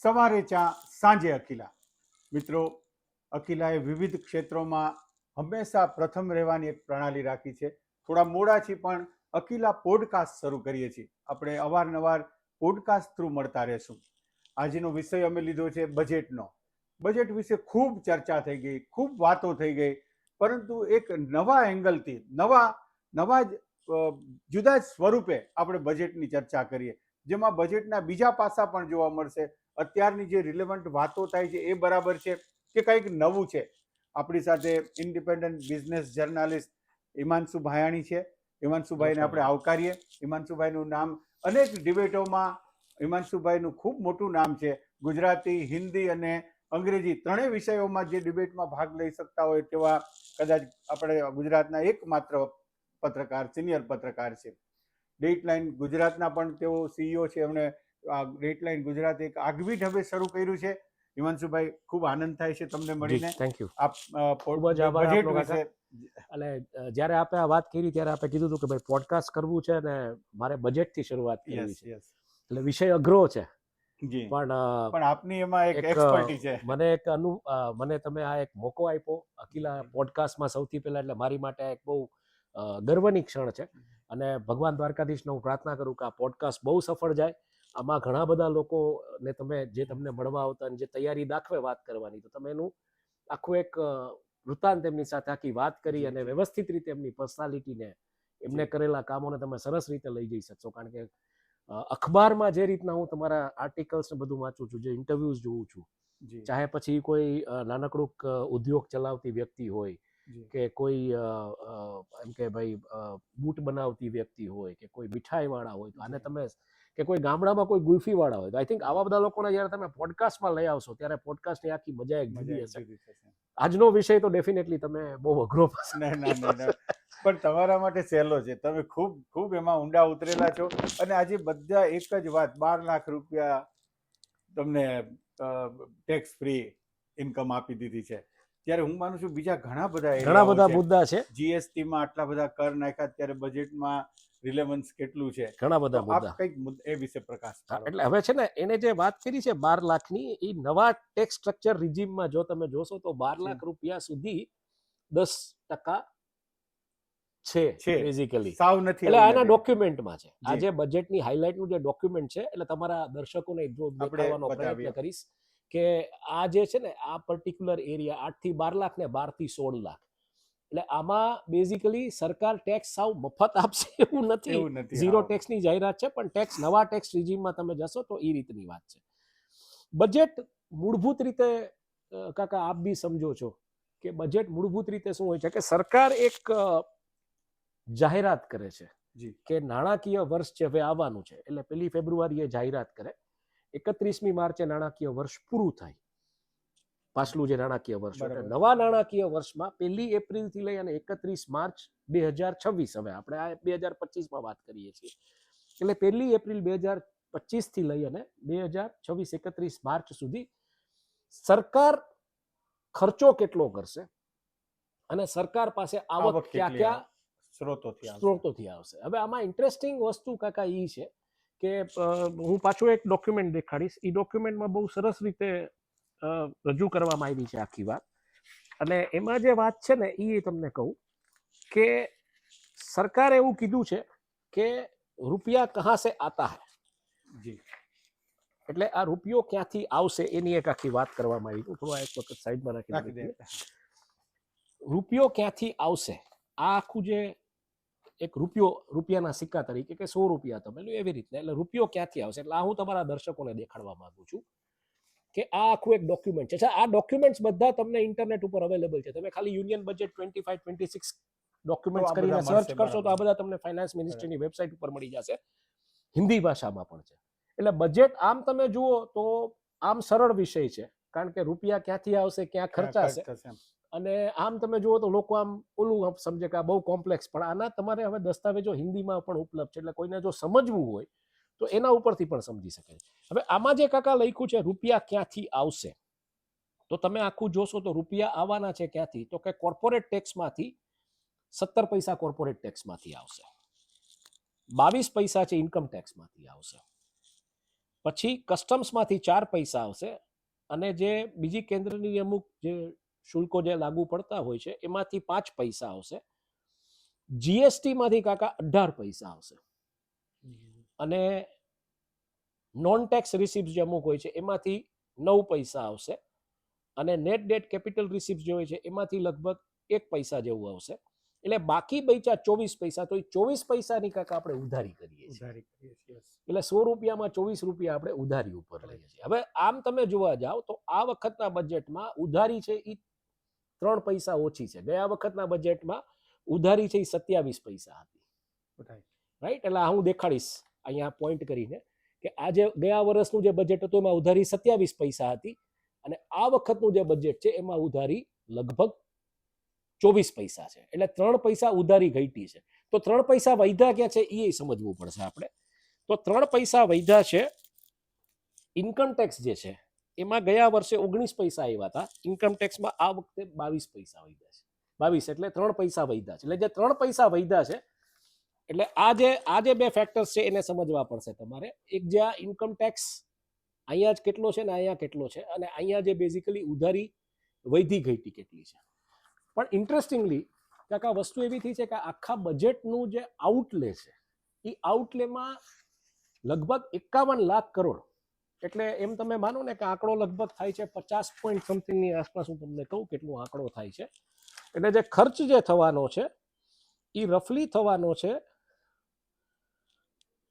સવારે ચા સાંજે અકિલા. મિત્રો, અકિલાએ વિવિધ ક્ષેત્રોમાં હંમેશા પ્રથમ રહેવાની એક પ્રણાલી રાખી છે. થોડા મોડાથી પણ અકિલા પોડકાસ્ટ શરૂ કરીએ છીએ. આપણે અવારનવાર પોડકાસ્ટ થ્રુ મળતા રહેશું. આજનો વિષય અમે લીધો છે બજેટનો. બજેટ વિશે ખૂબ ચર્ચા થઈ ગઈ, ખૂબ વાતો થઈ ગઈ, પરંતુ એક નવા એંગલથી નવા જ જુદા જ સ્વરૂપે આપણે બજેટની ચર્ચા કરીએ, જેમાં બજેટના બીજા પાસા પણ જોવા મળશે. અત્યારની જે રિલેવન્ટ વાતો થાય છે એ બરાબર છે કે કંઈક નવું છે. આપણી સાથે independent business journalist Himanshu Bhayani છે. હિમાંશુભાઈને આપણે આવકારીએ. હિમાંશુભાઈનું નામ અનેક ડિબેટોમાં, હિમાંશુભાઈનું ખૂબ મોટું નામ છે. ગુજરાતી, હિન્દી અને અંગ્રેજી ત્રણેય વિષયોમાં જે ડિબેટમાં ભાગ લઈ શકતા હોય તેવા કદાચ આપણે ગુજરાતના એકમાત્ર પત્રકાર, સિનિયર પત્રકાર છે. ડેટલાઇન ગુજરાતના પણ તેઓ સીઈઓ છે. એમણે ડેટલાઇન ગુજરાત એક આગવી ઢબે શરૂ કર્યું છે. હિમાંશુભાઈ, ખૂબ આનંદ થાય છે તમને મળીને. Thank you. આપ બજેટ વિશે એટલે જ્યારે આપણે આ વાત કરી ત્યારે આપણે કીધું હતું કે ભાઈ પોડકાસ્ટ કરવું છે અને મારે બજેટથી શરૂઆત કરવી છે. એટલે વિષય અઘરો છે, પણ આપની એમાં એક એક્સપર્ટી છે. મને તમે આ એક મોકો આપ્યો અકિલા પોડકાસ્ટમાં સૌથી પહેલા, એટલે મારી માટે એક બહુ ગર્વની ક્ષણ છે. અને ભગવાન દ્વારકાધીશને હું પ્રાર્થના કરું કે આ પોડકાસ્ટ બહુ સફળ જાય. આમાં ઘણા બધા લોકોને તમને મળવા આવતા અને જે તૈયારી દાખવે વાત કરવાની, તો તમે એનું આખું એક વૃત્તાંત એમની સાથે આખી વાત કરી અને વ્યવસ્થિત રીતે એમની પર્સનાલિટીને, એમને કરેલા કામોને તમે સરસ રીતે લઈ જઈ શકશો. કારણ કે અખબારમાં જે રીતના હું તમારા આર્ટિકલ્સ ને બધું વાંચું છું, જે ઇન્ટરવ્યુઝ જોઉં છું, ચાહે પછી કોઈ નાનકડુંક ઉદ્યોગ ચલાવતી વ્યક્તિ હોય કે કોઈ એમ કે ભાઈ બૂટ બનાવતી વ્યક્તિ હોય કે કોઈ મીઠાઈ વાળા હોય, તો આને તમે કે કોઈ ગામડામાં કોઈ ગુલ્ફી વાળા હોય, તો આઈ થિંક આવા બધા લોકોને જ્યારે તમે પોડકાસ્ટમાં લઈ આવશો ત્યારે પોડકાસ્ટની આખી મજા એક જુદી હશે. આજનો વિષય તો ડેફિનેટલી તમે બહુ અઘરો પણ તમારા માટે સહેલો છે. તમે ખૂબ એમાં ઊંડા ઉતરેલા છો. અને આજે બધા એક જ વાત, 12 લાખ રૂપિયા તમને ટેક્સ ફ્રી ઇન્કમ આપી દીધી છે. ત્યારે હું માનું છું બીજા ઘણા બધા મુદ્દા છે. જીએસટી માં આટલા બધા કર નાખ્યા, ત્યારે બજેટમાં રિલેવન્સ કેટલું છે, ઘણા બધા મુદ્દા. કંઈક એ વિશે પ્રકાશ પાડો. એટલે હવે છે ને, એને જે વાત કરી છે 12 લાખની, એ નવા ટેક્સ સ્ટ્રક્ચર રિજીમમાં જો તમે જોશો તો 12 લાખ રૂપિયા સુધી 10% છે બેઝિકલી. સાવ નથી. એટલે આના ડોક્યુમેન્ટમાં છે. આ જે બજેટની હાઇલાઇટનું જે ડોક્યુમેન્ટ છે, એટલે તમારા દર્શકોને દેખાડવાનો પ્રયત્ન કરીશ કે આ જે છે ને, આ પર્ટિક્યુલર એરિયા 8 થી 12 લાખ ને 12 થી 16 લાખ, એટલે આમાં બેઝિકલી સરકાર ટેક્સ સાવ મફત આપશે એવું નથી. ઝીરો ટેક્સની જાહેરાત છે, પણ ટેક્સ નવા ટેક્સ રિજીમમાં તમે જશો તો એ રીતની વાત છે. બજેટ મૂળભૂત રીતે, કાકા આપ બી સમજો છો કે બજેટ મૂળભૂત રીતે શું હોય છે કે સરકાર એક જાહેરાત કરે છે કે નાણાકીય વર્ષ જે હવે આવવાનું છે, એટલે 1 ફેબ્રુઆરીએ જાહેરાત કરે, 31મી માર્ચે નાણાકીય વર્ષ પૂરું થાય, પાછલું જે નાણાકીય વર્ષ. એટલે નવા નાણાકીય વર્ષમાં 1 એપ્રિલથી લઈ અને 31 માર્ચ 2026, હવે આપણે આ 2025માં વાત કરીએ છીએ, એટલે 1 એપ્રિલ 2025 થી લઈ અને 2026 31 માર્ચ સુધી સરકાર ખર્ચો કેટલો કરશે અને સરકાર પાસે આવક ક્યાં સ્ત્રોતોથી આવશે. હવે આમાં ઇન્ટરેસ્ટિંગ વસ્તુ કાકા એ છે કે હું પાછું એક ડોક્યુમેન્ટ દેખાડીશ. એ ડોક્યુમેન્ટમાં બહુ સરસ રીતે રજૂ કરવામાં આવી છે આખી વાત. અને એમાં જે વાત છે ને, એ તમને કહું કે સરકારે એવું કીધું છે કે રૂપિયા કહા સે આતા હૈ. એટલે આ રૂપિયો ક્યાંથી આવશે એની એક આખી વાત કરવામાં આવી. થોડા એક વખત સાઈડમાં રાખી દે. રૂપિયો ક્યાંથી આવશે, આ આખું જે એક રૂપિયાના સિક્કા તરીકે કે 100 રૂપિયા તમે લો, એવી રીતે. એટલે રૂપિયો ક્યાંથી આવશે, એટલે આ હું તમારા દર્શકોને દેખાડવા માંગુ છું કે આ આખું એક ડોક્યુમેન્ટ છે. આ ડોક્યુમેન્ટ્સ બધા તમને ઇન્ટરનેટ ઉપર અવેલેબલ છે. તમે ખાલી યુનિયન બજેટ 25-26 ડોક્યુમેન્ટ્સ કરીને સર્ચ કરશો તો આ બધા તમને ફાઇનાન્સ મિનિસ્ટ્રીની વેબસાઇટ ઉપર મળી જશે. હિન્દી ભાષામાં પણ છે. એટલે બજેટ આમ તમે જુઓ તો આમ સરળ વિષય છે, કારણ કે રૂપિયા ક્યાંથી આવશે, ક્યાં ખર્ચાશે, અને આમ તમે જુઓ તો લોકો આમ ઓલું સમજે કે આ બહુ કોમ્પ્લેક્સ. પણ આના તમારે હવે દસ્તાવેજો હિન્દીમાં પણ ઉપલબ્ધ છે, એટલે કોઈને જો સમજવું હોય તો એના ઉપરથી પણ સમજી શકે. હવે આમાં જે કાકા લખ્યું છે રૂપિયા ક્યાંથી આવશે, તો તમે આખું જોશો તો રૂપિયા આવવાના છે ક્યાંથી, તો કે કોર્પોરેટ ટેક્સમાંથી 17 પૈસા કોર્પોરેટ ટેક્સમાંથી આવશે, 22 પૈસા છે ઇન્કમ ટેક્સમાંથી આવશે, પછી કસ્ટમ્સમાંથી 4 પૈસા આવશે અને જે બીજી કેન્દ્રની અમુક જે શુલ્કો જે લાગુ પડતા હોય છે એમાંથી 5 પૈસા આવશે. જીએસટી માંથી કાકા 18 પૈસા આવશે અને નોન ટેક્સ રિસીપ્ટ જે અમુક હોય છે એમાંથી 9 પૈસા આવશે અને નેટ ડેટ કેપિટલ રિસીપ્ટ જે હોય છે એમાંથી લગભગ 1 પૈસા જેવું આવશે. એટલે બાકી બચ્યા 24 પૈસા. તો એ 24 પૈસાની કાકા આપણે ઉધારી કરીએ છીએ. એટલે 100 રૂપિયામાં 24 રૂપિયા આપણે ઉધારી ઉપર લઈએ છીએ. હવે આમ તમે જોવા જાઓ તો આ વખતના બજેટમાં ઉધારી છે એ 3 પૈસા ઓછી છે. ગયા વખતના બજેટમાં ઉધારી છે એ 27 પૈસા હતી. રાઈટ? એટલે હું દેખાડીશ અહીંયા પોઈન્ટ કરીને કે આજે ગયા વર્ષનું જે બજેટ હતું એમાં ઉધારી 27 પૈસા હતી અને આ વખતનું જે બજેટ છે એમાં ઉધારી લગભગ 24 પૈસા છે. એટલે 3 પૈસા ઉધારી ઘટી છે. તો 3 પૈસા વધ્યા ક્યાં છે એ સમજવું પડશે આપણે. તો 3 પૈસા વધ્યા છે ઇન્કમ ટેક્સ જે છે એમાં ગયા વર્ષે 19 પૈસા આવ્યા હતા. ઇન્કમ ટેક્સમાં આ વખતે 22 પૈસા વધ્યા છે. 22 એટલે 3 પૈસા વધ્યા છે. એટલે જે 3 પૈસા વધ્યા છે એટલે આ જે બે ફેક્ટર્સ છે એને સમજવા પડશે તમારે. એક જે આ ઇન્કમ ટેક્સ અહીંયા જ કેટલો છે ને અહીંયા કેટલો છે અને અહીંયા જે બેઝિકલી ઉધારી વધી ઘટી કેટલી છે. પણ ઇન્ટરેસ્ટિંગલી કાકા વસ્તુ એવી થઈ છે કે આખા બજેટનું જે આઉટલે છે એ આઉટલેમાં લગભગ 51 લાખ કરોડ, એટલે એમ તમે માનો ને કે આંકડો લગભગ થાય છે 50 પોઈન્ટ સમથિંગની આસપાસ. હું તમને કહું કેટલો આંકડો થાય છે. એટલે જે ખર્ચ જે થવાનો છે એ રફલી થવાનો છે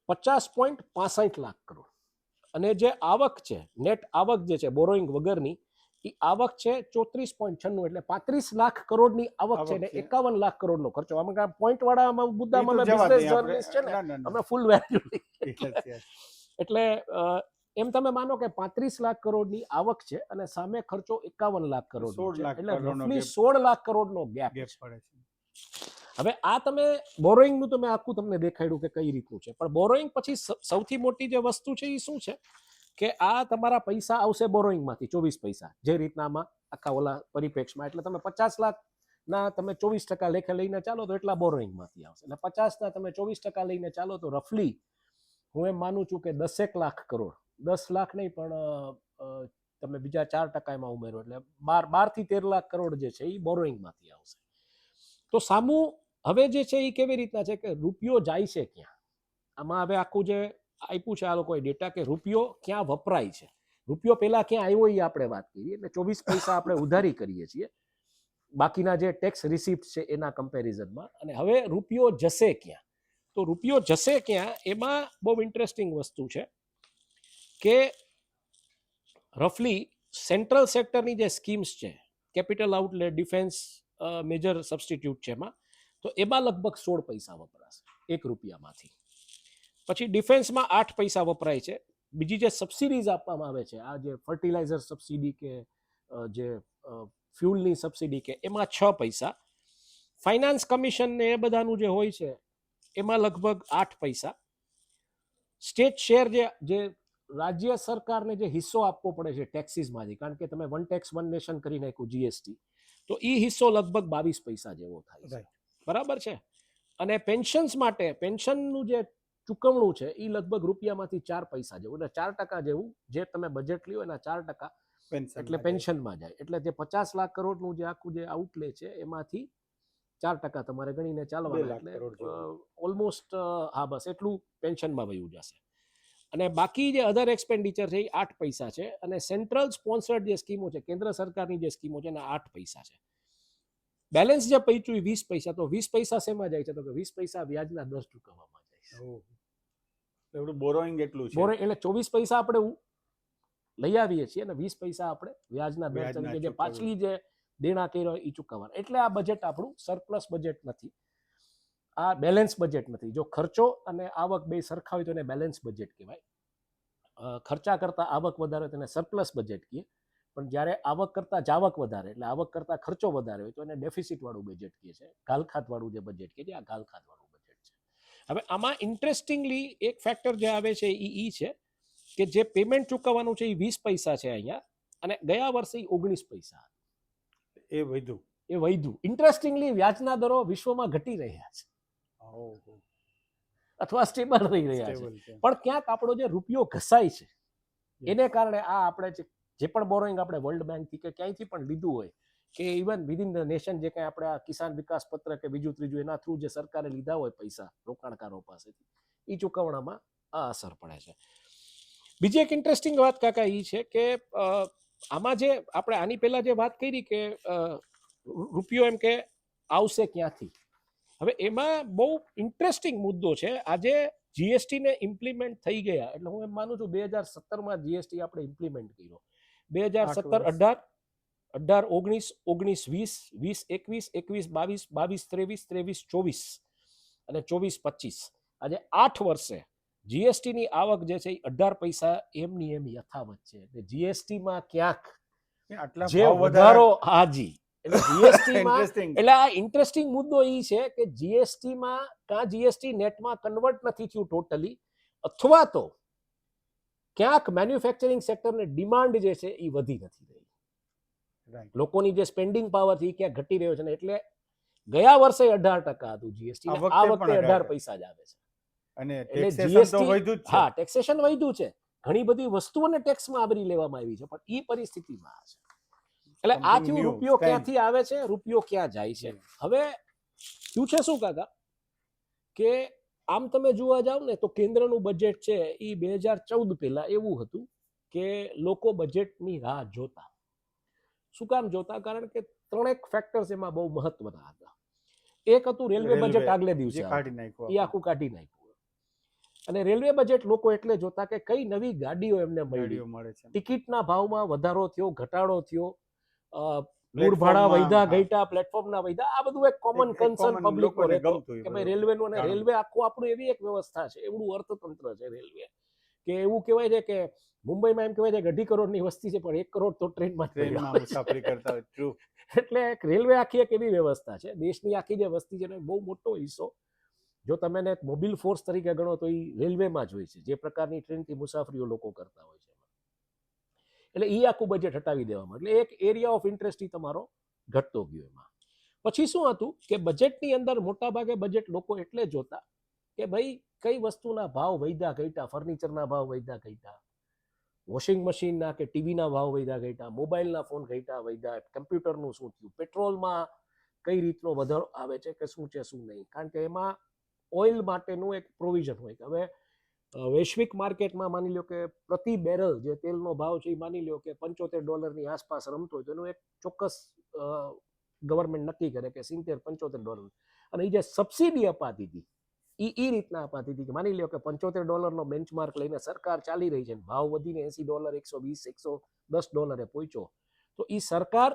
50.65 લાખ કરોડ અને જે આવક છે નેટ આવક જે છે બોરોઈંગ વગરની એ આવક છે 34.96 એટલે 35 લાખ કરોડની આવક છે ને 51 લાખ કરોડનો ખર્ચો. આમાં પોઈન્ટ વાળામાં મુદ્દામાં બિઝનેસ જર્નલિસ્ટ છે ને અમે ફૂલ વેલ્યુ એટલે એમ તમે માનો કે 35 લાખ કરોડની આવક છે અને સામે ખર્ચો 51 લાખ કરોડ એટલે રફલી 16 લાખ કરોડનો ગેપ પડે છે. હવે આ તમે બોરોઈંગ નું તમે આખું તમને દેખાડ્યું કે કઈ રીતનું છે, પણ બોરોઈંગ પછી સૌથી મોટી જે વસ્તુ છે એ શું છે કે આ તમારા પૈસા આવશે બોરોઈંગ માંથી 24 પૈસા જે રીતના આમાં આખા ઓલા પરિપ્રેક્ષમાં. એટલે તમે 50 લાખ ના તમે 24% લેખે લઈને ચાલો તો એટલા બોરોઈંગ માંથી આવશે. એટલે 50 ના તમે 24% લઈને ચાલો તો રફલી હું એમ માનું છું કે 10 લાખ કરોડ, 10 લાખ નહીં પણ તમે બીજા 4% એમાં ઉમેરો એટલે 12 થી 13 લાખ કરોડ જે છે એ બોરોઈંગ માંથી આવશે. તો સામું હવે જે છે એ કેવી રીતના છે કે રૂપિયો જાય છે ક્યાં. આમાં હવે આખું જે આપ્યું છે આ લોકોએ ડેટા કે રૂપિયો ક્યાં વપરાય છે, રૂપિયો પહેલા ક્યાં આવ્યો એ આપણે વાત કરીએ. એટલે 24 પૈસા આપણે ઉધારી કરીએ છીએ બાકીના જે ટેક્સ રિસિપ્ટ છે એના કમ્પેરિઝનમાં. અને હવે રૂપિયો જશે ક્યાં, તો રૂપિયો જશે ક્યાં એમાં બહુ ઇન્ટરેસ્ટિંગ વસ્તુ છે કે રફલી સેન્ટ્રલ સેક્ટરની જે સ્કીમ્સ છે capital outlet defence major substitute છે એમાં, તો એમાં લગભગ 16 પૈસા વપરાશે 1 રૂપિયામાંથી. પછી ડિફેન્સમાં 8 પૈસા વપરાય છે. બીજી જે સબસિડીઝ આપવામાં આવે છે આ જે ફર્ટિલાઇઝર સબસિડી કે જે ફ્યુલની સબસિડી કે એમાં 6 પૈસા. ફાઇનાન્સ કમિશન ને એ બધાનું જે હોય છે એમાં લગભગ 8 પૈસા. સ્ટેટ શેર જે રાજ્ય સરકારને જે હિસ્સો આપવો પડે છે ટેક્સીસમાંથી, કારણ કે તમે વન ટેક્સ વન નેશન કરી નાખ્યું જીએસટી, તો એ હિસ્સો લગભગ 22 પૈસા જેવો થાય છે. બરાબર છે. અને પેન્શન્સ માટે પેન્શનનું જે ચૂકવણું છે એ લગભગ રૂપિયામાંથી 4 પૈસા જેવું, એટલે 4% જેવું જે તમે બજેટ લ્યો એના 4% એટલે પેન્શનમાં જાય. એટલે જે 50 લાખ કરોડનું જે આખું જે આઉટલે છે એમાંથી 4% તમારે ગણીને ચાલવાના, એટલે ઓલમોસ્ટ હા બસ એટલું પેન્શનમાં વયું જશે. અને બાકી જે અધર એક્સપેન્ડિચર છે એ 8 પૈસા છે. અને સેન્ટ્રલ સ્પોન્સર્ડ જે સ્કીમો છે કેન્દ્ર સરકારની જે સ્કીમો છે એના 8 પૈસા છે. બેલેન્સ જે પૈચું 20 પૈસા. તો 20 પૈસા શેમાં જાય છે તો કે 20 પૈસા વ્યાજના દર ચૂકવવામાં જાય છે. એવું બોરોઈંગ એટલું છે. બોરોઈંગ એટલે 24 પૈસા આપણે લઈ આવીએ છીએ અને 20 પૈસા આપણે વ્યાજના દર તરીકે જે પાછલી જે દેણા કર્યો એ ચૂકવવાના. એટલે આ બજેટ આપણું સરપ્લસ બજેટ નથી, આ બેલેન્સ બજેટ નથી. જો ખર્ચો અને આવક બે સરખા હોય તો એને બેલેન્સ બજેટ કહેવાય. ખર્ચા કરતા આવક વધારે તેને સરપ્લસ બજેટ કહીએ. પણ જ્યારે આવક કરતા જાવક વધારે એટલે આવક કરતા ખર્ચો વધારે હોય તો એને ડેફિસિટ વાળું બજેટ કહે છે, ઘાલખાત વાળું જે બજેટ કહે છે આ ઘાલખાત વાળું બજેટ છે. હવે આમાં ઇન્ટરેસ્ટિંગલી એક ફેક્ટર જે આવે છે એ છે કે જે પેમેન્ટ ચૂકવવાનું છે એ 20 પૈસા છે અહીંયા અને ગયા વર્ષે 19 પૈસા એ વધ્યું. ઇન્ટરેસ્ટિંગલી વ્યાજના દરો વિશ્વમાં ઘટી રહ્યા છે અથવા સ્ટેબલ રહી રહ્યા છે, પણ ક્યાંક આપણો જે રૂપિયો ઘસાય છે એને કારણે આ આપણે જે પણ બોરોઈંગ આપણે વર્લ્ડ બેંકથી કે ક્યાંયથી પણ લીધું હોય કે ઇવન વિધિન ધ નેશન જે કાંઈ આપણે આ કિસાન વિકાસ પત્ર કે બીજું ત્રીજું એના થ્રુ જે સરકારે લીધા હોય પૈસા રોકાણકારો પાસેથી એ ચૂકવણામાં આ અસર પડે છે. બીજી એક ઇન્ટરેસ્ટિંગ વાત કાકા એ છે કે આમાં જે આપણે આની પહેલા જે વાત કરી કે રૂપિયો એમ કે આવશે ક્યાંથી, હવે એમાં બહુ ઇન્ટરેસ્ટિંગ મુદ્દો છે. આજે જીએસટી ને ઇમ્પ્લિમેન્ટ થઈ ગયા એટલે હું એમ માનું છું 2017માં જીએસટી આપણે ઇમ્પ્લિમેન્ટ કર્યો, 2017-18, 18-19, 19-20, 20-21, 21-22, 22-23, 23-24 અને 24-25 આજે 8 વર્ષે જીએસટીની આવક જે છે એ 18 પૈસા એમની એમ યથાવત છે. એટલે જીએસટીમાં ક્યાંક જે વધારો હાજી એટલે જીએસટીમાં એટલે આ ઇન્ટરેસ્ટિંગ મુદ્દો એ છે કે જીએસટીમાં કાં જીએસટી નેટમાં કન્વર્ટ નથી થયું ટોટલી, અથવા તો ક્યાંક મેન્યુફેક્ચરિંગ સેક્ટરને ડિમાન્ડ જે છે એ વધી નથી રહી, લોકોની જે સ્પેન્ડિંગ પાવર છે એ ક્યાંક ઘટી રહ્યો છે ને એટલે ગયા વર્ષે 18% હતું જીએસટી, આ વખતે 18 પૈસા જ આવે છે. અને એટલે જીએસટી હા ટેક્સેશન વધ્યું છે, ઘણી બધી વસ્તુઓને ટેક્સમાં આવરી લેવામાં આવી છે, પણ એ પરિસ્થિતિમાં છે. એટલે આ થયું રૂપિયો ક્યાંથી આવે છે, રૂપિયો ક્યાં જાય છે. હવે શું છે શું કાકા કે આમ તમે જોવા જાવ ને તો કેન્દ્રનું બજેટ છે એ 2014 પહેલા એવું હતું કે લોકો બજેટની રાહ જોતા. શું કામ જોતા? કારણ કે ત્રણેક ફેક્ટર્સ એમાં બહુ મહત્વના હતા. એક હતું રેલવે બજેટ આગલે દિવસે એ આખું કાઢી નાખ્યું. અને રેલવે બજેટ લોકો એટલે જોતા કે કઈ નવી ગાડીઓ એમને મળી, ટિકિટના ભાવમાં વધારો થયો, ઘટાડો થયો, દૂર ભાડા વૈધા ઘટ્યા, પ્લેટફોર્મના વૈધા, આ બધું એક કોમન કન્સર્ન પબ્લિકનો રહેતો કે ભાઈ રેલવેનું, અને રેલવે આખું આપણું એવી એક વ્યવસ્થા છે, એવું અર્થતંત્ર છે રેલવે કે એવું કહેવાય છે કે મુંબઈમાં એમ કહેવાય છે કે 2.5 કરોડની વસ્તી છે પણ 1 કરોડ તો ટ્રેનમાં મુસાફરી કરતા હોય. એટલે રેલવે આખી એક એવી વ્યવસ્થા છે. દેશની આખી જે વસ્તી છે ને બહુ મોટો હિસ્સો જો તમે એને મોબિલ ફોર્સ તરીકે ગણો તો એ રેલવેમાં જ હોય છે, જે પ્રકારની ટ્રેનથી મુસાફરીઓ લોકો કરતા હોય છે. એટલે એ આખું બજેટ હટાવી દેવામાં, એટલે એક એરિયા ઓફ ઇન્ટરેસ્ટ તમારો ઘટતો ગયો એમાં. પછી શું હતું કે બજેટની અંદર મોટા ભાગે બજેટ લોકો એટલે જોતા કે ભાઈ કઈ વસ્તુના ભાવ વધ્યા ઘટ્યા, ફર્નિચરના ભાવ વધ્યા ઘટ્યા, વોશિંગ મશીનના કે ટીવીના ભાવ વધ્યા ઘટ્યા, મોબાઈલના ફોન ઘટ્યા વધ્યા, કમ્પ્યુટરનું શું થયું, પેટ્રોલમાં કઈ રીતનો વધારો આવે છે કે શું છે શું નહીં. કારણ કે એમાં ઓઇલ માટેનું એક પ્રોવિઝન હોય કે હવે વૈશ્વિક માર્કેટમાં માની લો કે પ્રતિ બેરલ જે તેલનો ભાવ છે એ માની લો કે $75 આસપાસ રમતો હોય તો એનું એક ચોક્કસ ગવર્મેન્ટ નક્કી કરે કે $70-75, અને એ જે સબસિડી અપાતી હતી એ રીતના અપાતી હતી કે માની લો કે $75 બેન્ચમાર્ક લઈને સરકાર ચાલી રહી છે, ભાવ વધીને $80, $120, $110 પહોંચ્યો તો એ સરકાર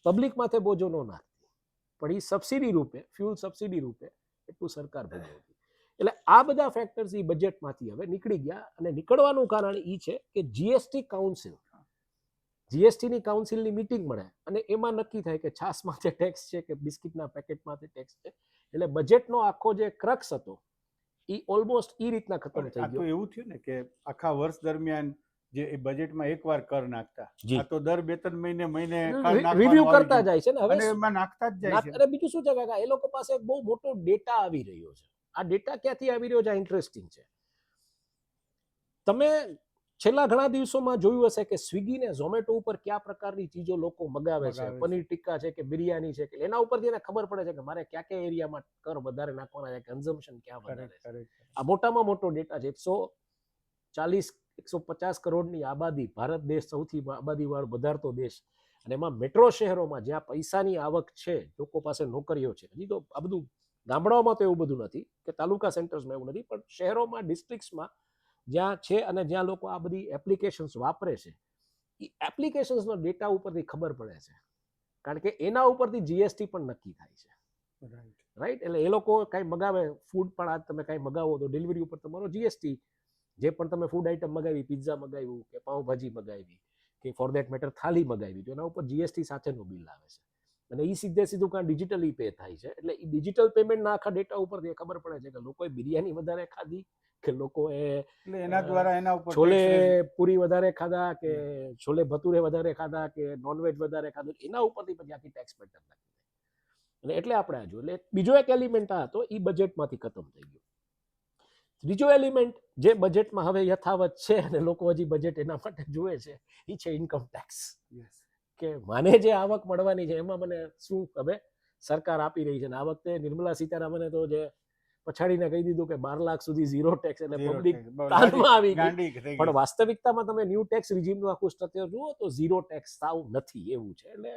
પબ્લિક માથે બોજો ન નાખતી, પણ એ સબસિડી રૂપે, ફ્યુલ સબસિડી રૂપે એટલું સરકાર ભોગવતી. એટલે આ બધા ફેક્ટર્સ એ બજેટમાંથી હવે નીકળી ગયા, અને નીકળવાનું કારણ એ છે કે જીએસટી કાઉન્સિલ, જીએસટીની કાઉન્સિલની મીટિંગ મળે અને એમાં નક્કી થાય કે છાસમાંથી ટેક્સ છે કે બિસ્કિટના પેકેટમાંથી ટેક્સ છે. એટલે બજેટનો આખો જે ક્રક્સ હતો એ ઓલમોસ્ટ એ રીતના ખતમ થઈ ગયો. એવું થયું ને કે આખા વર્ષ દરમિયાન જે બજેટમાં એકવાર કર નાખતા, આ તો દર 2-3 મહિને રિવ્યુ કરતા જાય છે ને હવે એમાં નાખતા જ જાય છે. અને બીજું શું છે કાકા, એ લોકો પાસે એક બહુ મોટો ડેટા આવી રહ્યો છે. આ ડેટા ક્યાંથી આવી રહ્યો છે, આ ઇન્ટરેસ્ટિંગ છે. તમે છેલ્લા ઘણા દિવસોમાં જોયું હશે કે સ્વિગી ને ઝોમેટો ઉપર કયા પ્રકારની ચીજો લોકો મગાવે છે, પનીર ટિક્કા છે કે બિરયાની છે, કે એના ઉપરથી એને ખબર પડે છે કે મારે કયા કયા એરિયામાં કર વધારે નાખવાના છે, કન્ઝમ્પશન ક્યાં વધારે છે. આ મોટામાં મોટો ડેટા છે. 140-150 કરોડની આબાદી, ભારત દેશ સૌથી આબાદીવાળો વધારતો દેશ, અને એમાં મેટ્રો શહેરોમાં જ્યાં પૈસાની આવક છે, લોકો પાસે નોકરીઓ છે, હજી તો આ બધું ગામડાઓમાં તો એવું બધું નથી કે તાલુકા સેન્ટર્સમાં એવું નથી, પણ શહેરોમાં, ડિસ્ટ્રિક્ટ્સમાં જ્યાં છે અને જ્યાં લોકો આ બધી એપ્લિકેશન્સ વાપરે છે, એ એપ્લિકેશન્સનો ડેટા ઉપરથી ખબર પડે છે, કારણ કે એના ઉપરથી જીએસટી પણ નક્કી થાય છે. રાઈટ? એટલે એ લોકો કાંઈ મગાવે, ફૂડ પણ આજ તમે કાંઈ મગાવો તો ડિલિવરી ઉપર તમારો જીએસટી, જે પણ તમે ફૂડ આઈટમ મગાવી, પિઝા મગાવ્યું કે પાઉંભાજી મગાવી કે ફોર દેટ મેટર થાળી મગાવી, તો એના ઉપર જીએસટી સાથેનું બિલ આવે છે. અને એ સીધું કાં ડિજિટલી પે થાય છે. એટલે એ ડિજિટલ પેમેન્ટના આખા ડેટા ઉપરથી ખબર પડે છે કે લોકોએ બિરયાની વધારે ખાધી કે લોકોએ એના દ્વારા એના ઉપર છોલે પૂરી વધારે ખાધા કે છોલે ભટુરે વધારે ખાધા કે નોનવેજ વધારે ખાધું, એના ઉપરથી પછી આખી ટેક્સ પેટર્ન નાખી. અને એટલે આપણે આ જોયું. એટલે બીજો એક એલિમેન્ટ આ હતો, એ બજેટમાંથી ખતમ થઈ ગયો. ત્રીજો એલિમેન્ટ જે બજેટમાં હવે યથાવત છે અને લોકો હજી બજેટ એના માટે જુએ છે એ છે ઇન્કમ ટેક્સ. કે મને જે આવક મળવાની છે એમાં મને શું હવે સરકાર આપી રહી છે. આ વખતે નિર્મલા સીતારામને તો જે પછાડીને કહી દીધું કે 12 લાખ સુધી ઝીરો ટેક્સ, એટલે પબ્લિક તાનમાં આવી ગઈ. પણ વાસ્તવિકતામાં તમે ન્યૂ ટેક્સ રિજીમનું આખું સ્ટ્રક્ચર જુઓ તો ઝીરો ટેક્સ સાવ નથી એવું છે. એટલે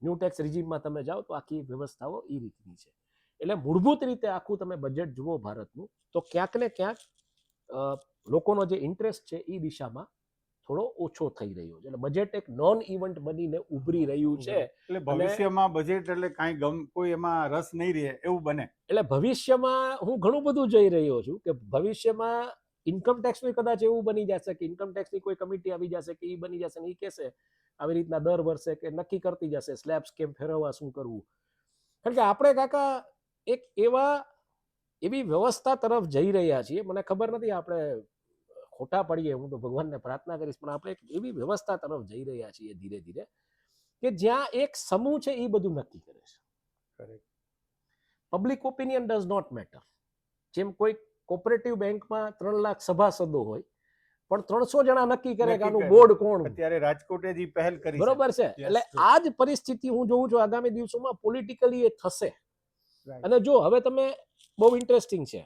ન્યૂ ટેક્સ રિજીમમાં તમે જાઓ તો આખી વ્યવસ્થાઓ એ રીતની છે. એટલે મૂળભૂત રીતે આખું તમે બજેટ જુઓ ભારતનું તો ક્યાંક ને ક્યાંક લોકોનો જે ઇન્ટરેસ્ટ છે એ દિશામાં થોડો ઓછો થઈ રહ્યો છે. એટલે બજેટ એક નોન ઇવેન્ટ બનીને ઉભરી રહ્યું છે. એટલે ભવિષ્યમાં બજેટ એટલે કાંઈ કોઈ એમાં રસ નહીં રહે એવું બને. એટલે ભવિષ્યમાં હું ઘણું બધું જોઈ રહ્યો છું કે ભવિષ્યમાં ઇન્કમ ટેક્સનું કદાચ એવું બની જશે કે ઇન્કમ ટેક્સની કોઈ કમિટી આવી જશે કે એ બની જશે ને એ કહેશે આવી રીતના દર વર્ષે કે નક્કી કરતી જશે સ્લેબ્સ કેમ ફેરવવા, શું કરવું. કારણ કે આપણે કાકા એક એવી વ્યવસ્થા તરફ જઈ રહ્યા છીએ. મને ખબર નથી આપણે ખોટા પડીએ, હું તો ભગવાનને પ્રાર્થના કરીશ, પણ આપણે એક એવી વ્યવસ્થા તરફ જઈ રહ્યા છીએ ધીરે ધીરે કે જ્યાં એક સમૂહ છે એ બધું નક્કી કરે છે. Public opinion does not matter. જેમ કોઈ કોઓપરેટિવ બેંકમાં 3 લાખ સભાસદો હોય પણ 300 જણા નક્કી કરે કે આનું બોર્ડ કોણ. અત્યારે રાજકોટે જ પહેલ કરી, બરોબર છે. એટલે આ જ પરિસ્થિતિ હું જોઉં છું આગામી દિવસોમાં પોલિટિકલી એ થશે. અને જો હવે તમે બહુ ઇન્ટરેસ્ટિંગ છે,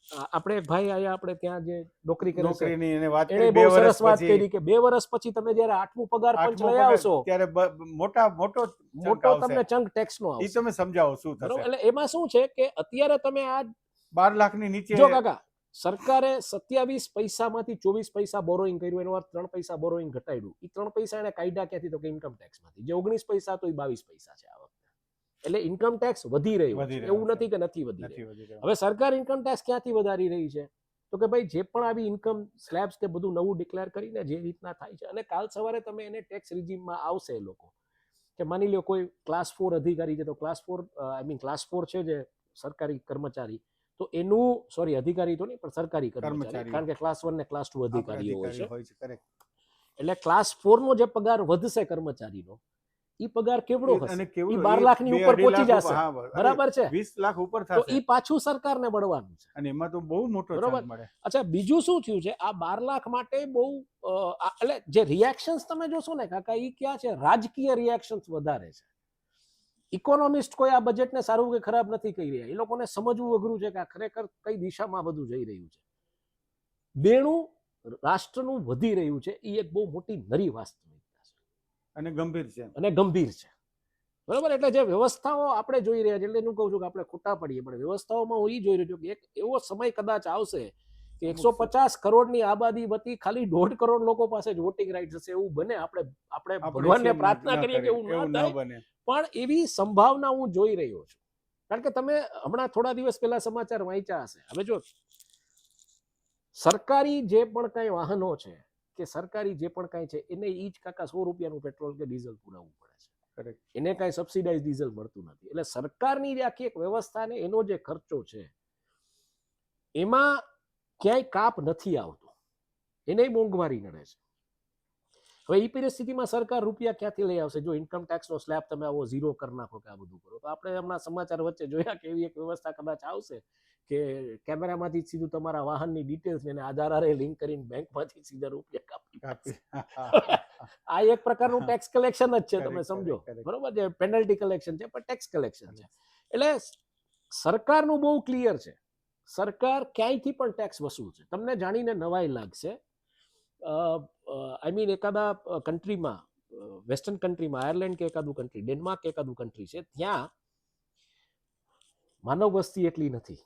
આપણે એક ભાઈ આયા આપણે ત્યાં જે નોકરી કરે છે એને બહુ સરસ વાત કરી કે 2 વર્ષ પછી તમે જ્યારે 8મું પગાર પંચ લઈ આવશો ત્યારે મોટો તમને ચંક ટેક્સ નો આવશે. ઈ તમે સમજાવો શું થશે. એટલે એમાં શું છે કે અત્યારે તમે આ 12 લાખની નીચે જો કાકા સરકારે 27 પૈસામાંથી 24 પૈસા બોરોઈંગ કર્યું, એનો અર્થ 3 પૈસા બોરોઈંગ ઘટાડ્યું. એ 3 પૈસા એને કાઢ્યા ક્યાંથી તો કે ઇન્કમ ટેક્સ માંથી. જે 19 પૈસા તો એ 22 પૈસા છે આ વખતે. એટલે ઇન્કમ ટેક્સ વધી રહ્યું છે, એવું નથી કે નથી વધી રહ્યું. હવે સરકાર ઇન્કમ ટેક્સ ક્યાંથી વધારી રહી છે તો કે ભાઈ જે પણ આવી ઇન્કમ સ્લેબ્સ કે બધું નવું ડિક્લેર કરીને જે રીતના થાય છે, અને કાલ સવારે તમે એને ટેક્સ રિજીમમાં આવશે એ લોકો કે માની લો કોઈ ક્લાસ 4 અધિકારી છે તો ક્લાસ 4 છે જે સરકારી કર્મચારી, તો એનું અધિકારી તો નહીં પણ સરકારી કર્મચારી, કારણ કે ક્લાસ 1 ને ક્લાસ 2 અધિકારીઓ હોય છે. એટલે ક્લાસ 4 નો જે પગાર વધશે કર્મચારીનો, ઈ પગાર કેવડો હશે? ઈ 12 લાખની ઉપર પહોંચી જશે. બરાબર છે, 20 લાખ ઉપર થશે. તો ઈ પાછું સરકારને મળવાનું છે અને એમાં તો બહુ મોટો ચાન્સ મળે. અચ્છા, બીજું શું થયું છે આ 12 લાખ માટે બહુ એટલે જે રિએક્શન્સ તમે જોશો ને કાકા, ઈ ક્યાં છે? રાજકીય રિએક્શન્સ વધારે છે. ઇકોનોમિસ્ટ કોઈ આ બજેટને સારું કે ખરાબ નથી કહી રહ્યા. એ લોકોને સમજવું અઘરું છે કે આ ખરેખર કઈ દિશામાં બધું જઈ રહ્યું છે. દેણું રાષ્ટ્રનું વધી રહ્યું છે, એ એક બહુ મોટી નરી વાસ્તવિકતા છે અને ગંભીર છે. બરાબર. એટલે જે વ્યવસ્થાઓ આપણે જોઈ રહ્યા છે, એટલે હું કહું છું કે આપણે ખોટા પડીએ, પણ વ્યવસ્થાઓમાં હું એ જોઈ રહ્યો છું કે એક એવો સમય કદાચ આવશે કે 150 કરોડની આબાદી વતી ખાલી 1.5 કરોડ લોકો પાસે જ વોટિંગ રાઇટ હશે. એવું બને, આપણે ભગવાનને પ્રાર્થના કરીએ કે એવું ના થાય, પણ એવી સંભાવના હું જોઈ રહ્યો છું. કારણ કે તમે હમણાં થોડા દિવસ પહેલા સમાચાર વાંચ્યા હશે. હવે જો સરકારી જે પણ કઈ વાહનો છે કે સરકારી જે પણ કઈ છે એને ઈ જ કાકા 100 રૂપિયાનું પેટ્રોલ કે ડીઝલ પુરાવવું પડે છે. એને કઈ સબસિડાઇઝ ડીઝલ મળતું નથી. એટલે સરકારની જે આખી એક વ્યવસ્થા ને એનો જે ખર્ચો છે એમાં ક્યાંય કાપ નથી આવતો, એને મોંઘવારી નડે છે. હવે એ પરિસ્થિતિમાં સરકાર રૂપિયા ક્યાંથી લઈ આવશે? જો ઇન્કમ ટેક્સનો સ્લેબ તમે આવો ઝીરો કરી નાખો કે આ બધું કરો, તો આપણે હમણાં સમાચાર વચ્ચે જોયા કે એવી એક વ્યવસ્થા કદાચ આવશે કે કેમેરામાંથી સીધું તમારા વાહનની ડિટેલ્સ એને આધાર આરે લિંક કરીને બેંકમાંથી સીધા રૂપિયા કાપી. આ એક પ્રકારનું ટેક્સ કલેક્શન જ છે, તમે સમજો. બરોબર છે, પેનલ્ટી કલેક્શન છે પણ ટેક્સ કલેક્શન છે. એટલે સરકારનું બહુ ક્લિયર છે, સરકાર ક્યાંયથી પણ ટેક્સ વસૂલશે. તમને જાણીને નવાઈ લાગશે, એકાદા કન્ટ્રીમાં, વેસ્ટર્ન કન્ટ્રીમાં, આયર્લેન્ડ કે એકાદું કન્ટ્રી, ડેનમાર્ક કે એકાદું કન્ટ્રી છે, ત્યાં માનવ વસ્તી એટલી નથી,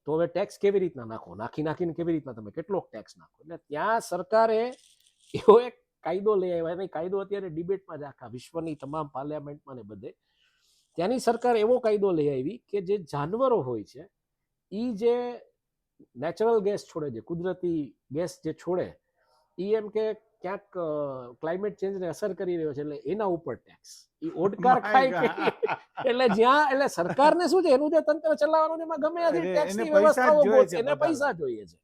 તો હવે ટેક્સ કેવી રીતના નાખીને કેવી રીતના તમે કેટલોક ટેક્સ નાખો. એટલે ત્યાં સરકારે એવો એક કાયદો લઈ આવ્યા, અને કાયદો અત્યારે ડિબેટમાં જ આખા વિશ્વની તમામ પાર્લામેન્ટમાં ને બધે, ત્યાંની સરકાર એવો કાયદો લઈ આવી કે જે જાનવરો હોય છે એ જે નેચરલ ગેસ છોડે છે, કુદરતી ગેસ જે છોડે, એ એમ કે ક્યાંક ક્લાઇમેટ ચેન્જને અસર કરી રહ્યો છે, એટલે એના ઉપર ટેક્સ. એ ઓડકાર ખાય કે એટલે જ્યાં, એટલે સરકારને શું છે, એનું જે તંત્ર ચલાવવાનું એમાં ગમે ત્યાંથી ટેક્સની વ્યવસ્થાઓ ગોતશે, એને પૈસા જોઈએ છે.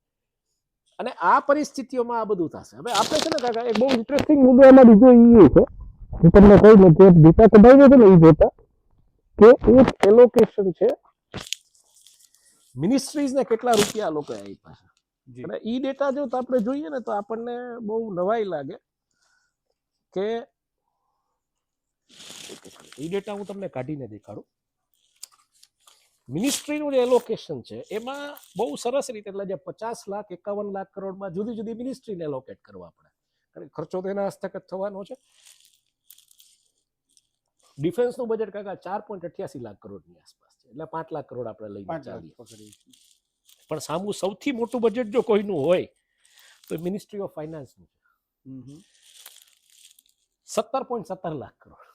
અને આ પરિસ્થિતિઓમાં આ બધું થશે. હવે આપણે છે ને કાકા એક બહુ ઇન્ટરેસ્ટિંગ મુદ્દો એમાં બીજો એ છે, હું તમને કહી દઉં કે દીપા કઢાઈ છે ને એ જોતા કે એક એલોકેશન છે મિનિસ્ટ્રીઝને કેટલા રૂપિયા આ લોકોએ આપ્યા છે. જી અને ઈ ડેટા જો આપણે જોઈએ ને તો આપણને બહુ નવાઈ લાગે કે ઈ ડેટા હું તમને કાઢીને દેખાડું. મિનિસ્ટ્રીનું જે એલોકેશન છે એમાં બહુ સરસ રીતે, એટલે જે 50 લાખ 51 લાખ કરોડમાં જુદી જુદી મિનિસ્ટ્રીને એલોકેટ કરવા પડે, કારણ કે ખર્ચો તો એના હસ્તગત થવાનો છે. ડિફેન્સનું બજેટ કાકા 4.88 લાખ કરોડની આસપાસ છે, એટલે 5 લાખ કરોડ આપણે લઈને 5 લાખ ચાલીએ. પકડીએ છીએ. પણ સામું સૌથી મોટું બજેટ જો કોઈનું હોય તો મિનિસ્ટ્રી ઓફ ફાઇનાન્સનું છે, હમ. 17.17 લાખ કરોડ.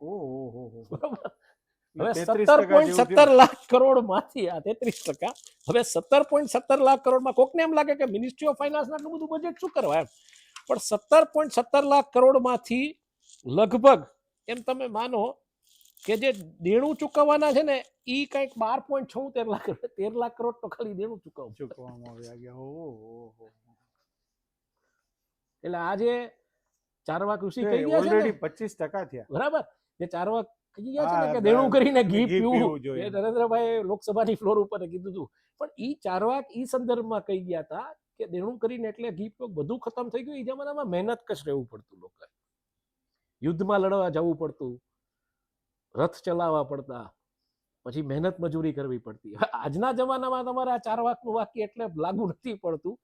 ઓહો. બરોબર. હવે 33% 17.17 લાખ કરોડમાંથી આ 33%, હવે 17.17 લાખ કરોડમાં કોકને એમ લાગે કે મિનિસ્ટ્રી ઓફ ફાઇનાન્સ આટલું બધું બજેટ શું કરવા એમ, પણ 17.17 લાખ કરોડમાંથી લગભગ એમ તમે માનો કે જે દેણું ચૂકવવાના છે ને ઈ કંઈક 12.76 લાખ, 13 લાખ કરોડ તો ખાલી દેણું ચૂકવવામાં આવ્યા. ઓહો. એટલે આજે ચારવા કૃષિ કહી ગયા છે ઓલરેડી ને, 25% થયા. બરાબર, જે ચારવા કહી ગયા છે ને હા, કે દેણું કરીને ઘી ઘી પીવું, પીવું જોઈએ. એ નરેન્દ્રભાઈ લોકસભાની ફ્લોર ઉપર કીધું હતું. પણ ઈ ચારવાક ઈ સંદર્ભમાં કહી ગયા હતા કે દેણું કરીને એટલે ઘી પીવું બધું ખતમ થઈ ગયું. એ જમાનામાં મહેનત કશ રહેવું પડતું, લોકોએ યુદ્ધમાં લડવા જવું પડતું, રથ ચલાવવા પડતા, પછી મહેનત મજૂરી કરવી પડતી. હવે આજના જમાનામાં તમારે આ ચારવાકનું વાક્ય એટલે લાગુ નથી પડતું,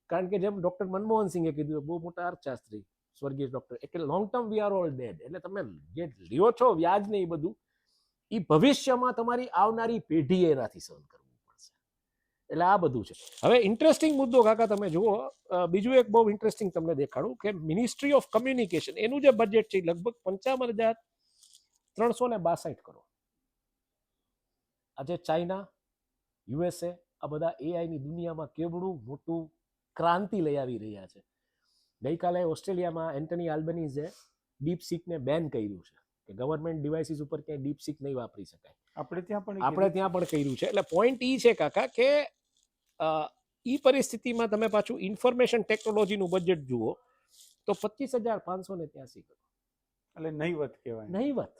કારણ કે જેમ ડોક્ટર મનમોહન સિંહે કીધું, બહુ મોટા અર્થશાસ્ત્રી સ્વર્ગીય ડોક્ટર, એટલે long term we are all dead, એટલે તમે જે લ્યો છો વ્યાજ ને એ બધું, એ ભવિષ્યમાં તમારી આવનારી પેઢીએ એનાથી સહન કરવું પડશે. એટલે આ બધું છે. હવે ઇન્ટરેસ્ટિંગ મુદ્દો કાકા તમે જુઓ, બીજું એક બહુ ઇન્ટરેસ્ટિંગ તમને દેખાડું કે મિનિસ્ટ્રી ઓફ કમ્યુનિકેશન એનું જે બજેટ છે લગભગ 55,362 કરોડ. આજે ચાઇના, યુએસએ આ બધા એઆઈની દુનિયામાં કેવડું મોટું ક્રાંતિ લઈ આવી રહ્યા છે. ગઈકાલે ઓસ્ટ્રેલિયામાં એન્ટની આલ્બનીઝે ડીપસીકને બેન કર્યું છે કે ગવર્મેન્ટ ડિવાઇસીસ ઉપર ક્યાંય ડીપસીક નહીં વાપરી શકાય. આપણે ત્યાં પણ કર્યું છે. એટલે પોઈન્ટ ઈ છે કાકા કે ઈ પરિસ્થિતિમાં તમે પાછું ઇન્ફોર્મેશન ટેકનોલોજીનું બજેટ જુઓ તો 25,583 કરોડ, એટલે નહીવત કહેવાય. નહીવત.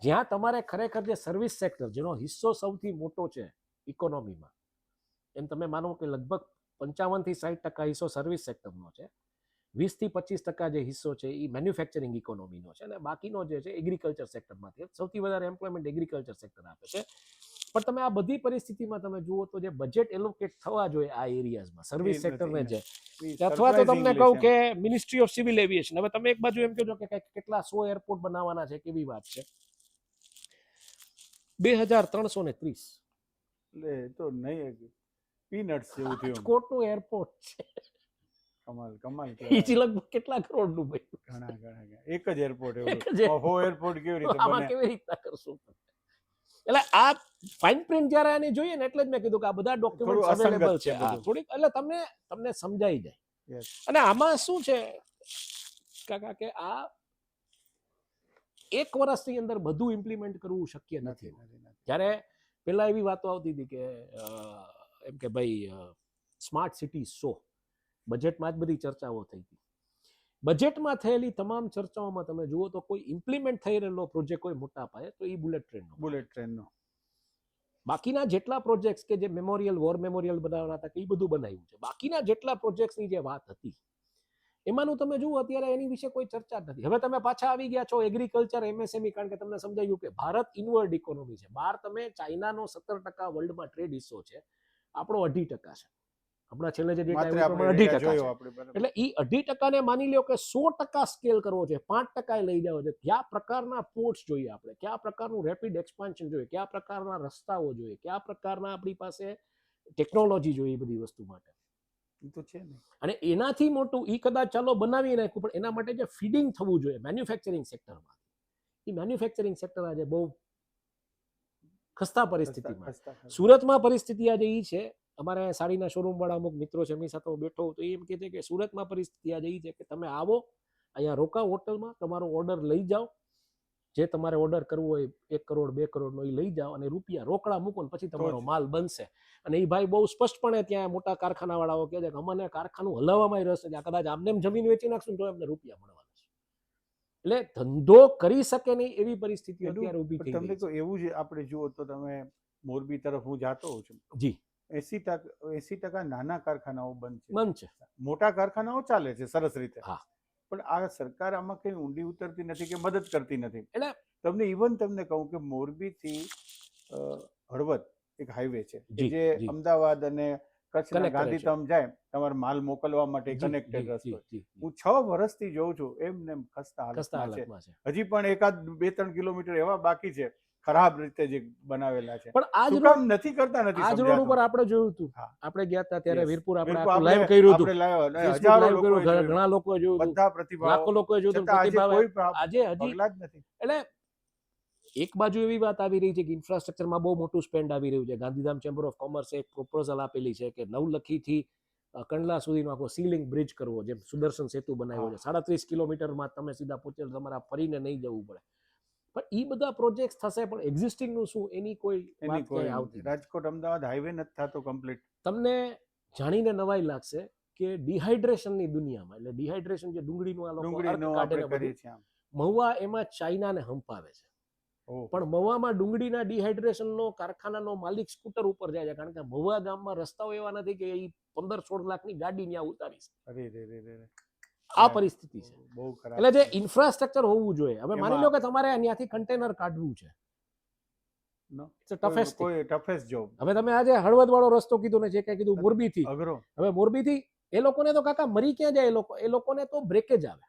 જ્યાં તમારે ખરેખર જે સર્વિસ સેક્ટર જેનો હિસ્સો સૌથી મોટો છે ઇકોનોમીમાં, એમ તમે માનો કે લગભગ 55-60% હિસ્સો સર્વિસ સેક્ટરનો છે, 20-25% જે હિસ્સો છે એ મેન્યુફેક્ચરિંગ ઇકોનોમીનો છે, અને બાકીનો જે છે એગ્રીકલ્ચર સેક્ટરમાંથી. સૌથી વધારે એમ્પ્લોયમેન્ટ એગ્રીકલ્ચર સેક્ટર આપે છે. પણ તમે આ બધી પરિસ્થિતિમાં તમે જુઓ તો જે બજેટ એલોકેટ થવા જોઈએ આ એરિયાઝમાં સર્વિસ સેક્ટરને છે, અથવા તો તમને કહું કે મિનિસ્ટ્રી ઓફ સિવિલ એવિએશન, હવે તમે એક બાજુ એમ કહો કે કેટલા 100 એરપોર્ટ બનાવવાના છે, કેવી વાત છે, 2330. એટલે તો નહીં પીનટ્સ જેવું થયું. રાજકોટનું એરપોર્ટ છે, કમાલ ઈ જ લગભગ કેટલા કરોડનું બન્યું. ઘણા એક જ એરપોર્ટ એક જ એવું એરપોર્ટ કેવી રીતે આમાં બને? કેવી રીતના કરશું? એટલે આ ફાઇન પ્રિન્ટ જ્યારે આને જોઈએ ને એટલે જ મેં કીધું કે આ બધા ડોક્યુમેન્ટ થોડું અસંગત અવેલેબલ છે છે. બધું. થોડીક એટલે તમને સમજાઈ જાય. Yes. અને આમાં શું છે કાકા કે આ એક વર્ષની અંદર બધું ઇમ્પ્લિમેન્ટ કરવું શક્ય નથી. જ્યારે પેલા એવી વાતો આવતી હતી કે એમ કે ભાઈ સ્માર્ટ સિટી 100 બજેટમાં જ બધી ચર્ચાઓ થઈ હતી. બજેટમાં થયેલી તમામ ચર્ચાઓમાં તમે જુઓ તો કોઈ ઇમ્પ્લિમેન્ટ થઈ રહેલો પ્રોજેક્ટ કોઈ મોટા પાયે તો એ બુલેટ ટ્રેનનો. બાકીના જેટલા પ્રોજેક્ટ્સ કે જે મેમોરિયલ, વોર મેમોરિયલ બનાવવાના હતા કે એ બધું બનાવ્યું છે. બાકીના જેટલા પ્રોજેક્ટ્સની જે વાત હતી એમાંનું તમે જુઓ અત્યારે એની વિશે કોઈ ચર્ચા જ નથી. હવે તમે પાછા આવી ગયા છો એગ્રીકલ્ચર, એમએસએમઈ, કારણ કે તમને સમજાયું કે ભારત ઇનવર્ડ ઇકોનોમી છે. બહાર તમે ચાઇનાનો 17% વર્લ્ડમાં ટ્રેડ હિસ્સો છે, આપણો 2.5% છે. હમણાં છેલ્લે જે ડેટા 2.5% છે. એટલે એ 2.5% ને માની લ્યો કે 100% સ્કેલ કરવો છે, 5% લઈ જાવ છે. કયા પ્રકારના પોર્ટ્સ જોઈએ આપણે, કયા પ્રકારનું રેપિડ એક્સપાન્શન જોઈએ, કયા પ્રકારના રસ્તાઓ જોઈએ, કયા પ્રકારના આપણી પાસે ટેકનોલોજી જોઈએ, એ બધી વસ્તુ માટે તો છે ને. અને એનાથી મોટું ઈ કદાચ ચાલો બનાવી નાખ્યું, પણ એના માટે જે ફીડિંગ થવું જોઈએ મેન્યુફેક્ચરિંગ સેક્ટરમાં, એ મેન્યુફેક્ચરિંગ સેક્ટર આજે બહુ ખસ્તા પરિસ્થિતિમાં. સુરતમાં પરિસ્થિતિ આજે ઈ છે, અમારે સાડીના શોરૂમ વાળા અમુક મિત્રો છે એમની સાથે હું બેઠો તો એમ કહે છે કે સુરતમાં પરિસ્થિતિ આજે ઈ છે કે તમે આવો અહીંયા રોકાવ હોટલમાં, તમારો ઓર્ડર લઈ જાઓ, જે તમારે ઓર્ડર કરવો હોય 1 કરોડ 2 કરોડનો એ લઈ જાઓ અને રૂપિયા રોકડા મૂકો ને પછી તમારો માલ બનશે. અને એ ભાઈ બહુ સ્પષ્ટપણે ત્યાં મોટા કારખાના વાળાઓ કહે છે કે અમને કારખાનું હલાવવામાં રસ છે, કદાચ આમને જમીન વેચી નાખશું તો એમને રૂપિયા મળવાના છે. એટલે ધંધો કરી શકે નહીં એવી પરિસ્થિતિ અત્યારે ઊભી થઈ ગઈ છે. તમને તો એવું જ આપણે જુઓ તો તમે મોરબી તરફ હું જાતો હોઉં છું, જી 80% નાના કારખાનાઓ બંધ બંધ છે. છે. મોટા કારખાનાઓ ચાલે છે સરસ રીતે, હા. પણ આ સરકાર આમાં કઈ ઊંડી ઉતરતી નથી કે મદદ કરતી નથી. એટલે તમને કહું કે મોરબીથી હળવદ એક હાઈવે છે કે જી, જે જી. અમદાવાદ અને કચ્છના Connect કરે છે. ગાંધીધામ જાય, તમારે માલ મોકલવા માટે જી, કનેક્ટેડ જી, રસ્તો. જી, જી. હું 6 વર્ષથી જોઉં છું એમને એમ ખસ્તા ખસ્તા હાલતમાં છે. હાલતમાં છે. હજી પણ એકાદ 2-3 કિલોમીટર એવા બાકી છે ખરાબ રીતે જે બનાવેલા છે. પણ આજ શું રોડ કામ નથી કરતા નથી આજ રોડ સમજાતું. ઉપર આપણે જોયું હતું. હા. આપણે ગયા હતા ત્યારે Yes. વીરપુર આપણે વીરપુર આખું લાઈવ કર્યું હતું. આપણે લાવ્યો અને Facebook હજારો live લોકોએ કર્યું, જોયું. ઘણા લોકોએ જોયું હતું. બધા પ્રતિભાવો, લાખો લોકોએ જોયું હતું, છતાં આજે પ્રતિભાવ કોઈ આજે હજી પગલા જ નથી. એટલે એક બાજુ એવી વાત આવી રહી છે કે ઇન્ફ્રાસ્ટ્રક્ચરમાં બહુ મોટું સ્પેન્ડ આવી રહ્યું છે. ગાંધીધામ ચેમ્બર ઓફ કોમર્સે એક પ્રપોઝલ આપેલી છે કે નવલખીથી કંડલા સુધીનો આખો સીલિંગ બ્રિજ કરવો, જેમ સુદર્શન સેતુ બનાવ્યો છે. 37 કિલોમીટરમાં તમે સીધા પહોંચે, તમારા ફરીને નહીં જવું પડે. પણ એ બધા પ્રોજેક્ટ થશે, પણ એક્ઝિસ્ટિંગ નું શું, એની કોઈ વાત ક્યાંય આવતી નથી. રાજકોટ અમદાવાદ હાઈવે નથી થતો કમ્પ્લીટ. તમને જાણીને નવાઈ લાગશે કે ડિહાઇડ્રેશનની દુનિયામાં, એટલે ડિહાઇડ્રેશન જે ડુંગળીનું આ લોકો અર્ક ડુંગળીનો કાઢે આપણે ને બધું, કરીએ છીએ આમ. મહુવા એમાં ચાઇનાને હંપાવે છે. ઓહો. પણ મહુવામાં ડુંગળીના ડિહાઇડ્રેશનનો કારખાનાનો માલિક સ્કૂટર ઉપર જાય છે, કારણ કે મહુવા ગામમાં રસ્તાઓ એવા નથી કે એ 15-16 લાખની ગાડી ત્યાં ઉતારી શકે. અરે રે રે રે. આ પરિસ્થિતિ છે. બહુ ખરાબ. એટલે જે ઇન્ફ્રાસ્ટ્રક્ચર હોવું જોઈએ, હવે માની એમાં- લો કે તમારે અહીંયાથી કન્ટેનર કાઢવું છે, No. It's toughest. કોઈ ટફેસ્ટ જોબ. હવે તમે આજે હળવદ વાળો રસ્તો કીધો ને, જે કઈ કીધું મોરબીથી, અઘરો. હવે મોરબીથી એ લોકોને તો કાકા મરી ક્યાં જાય, એ લોકોને તો બ્રેકેજ આવે.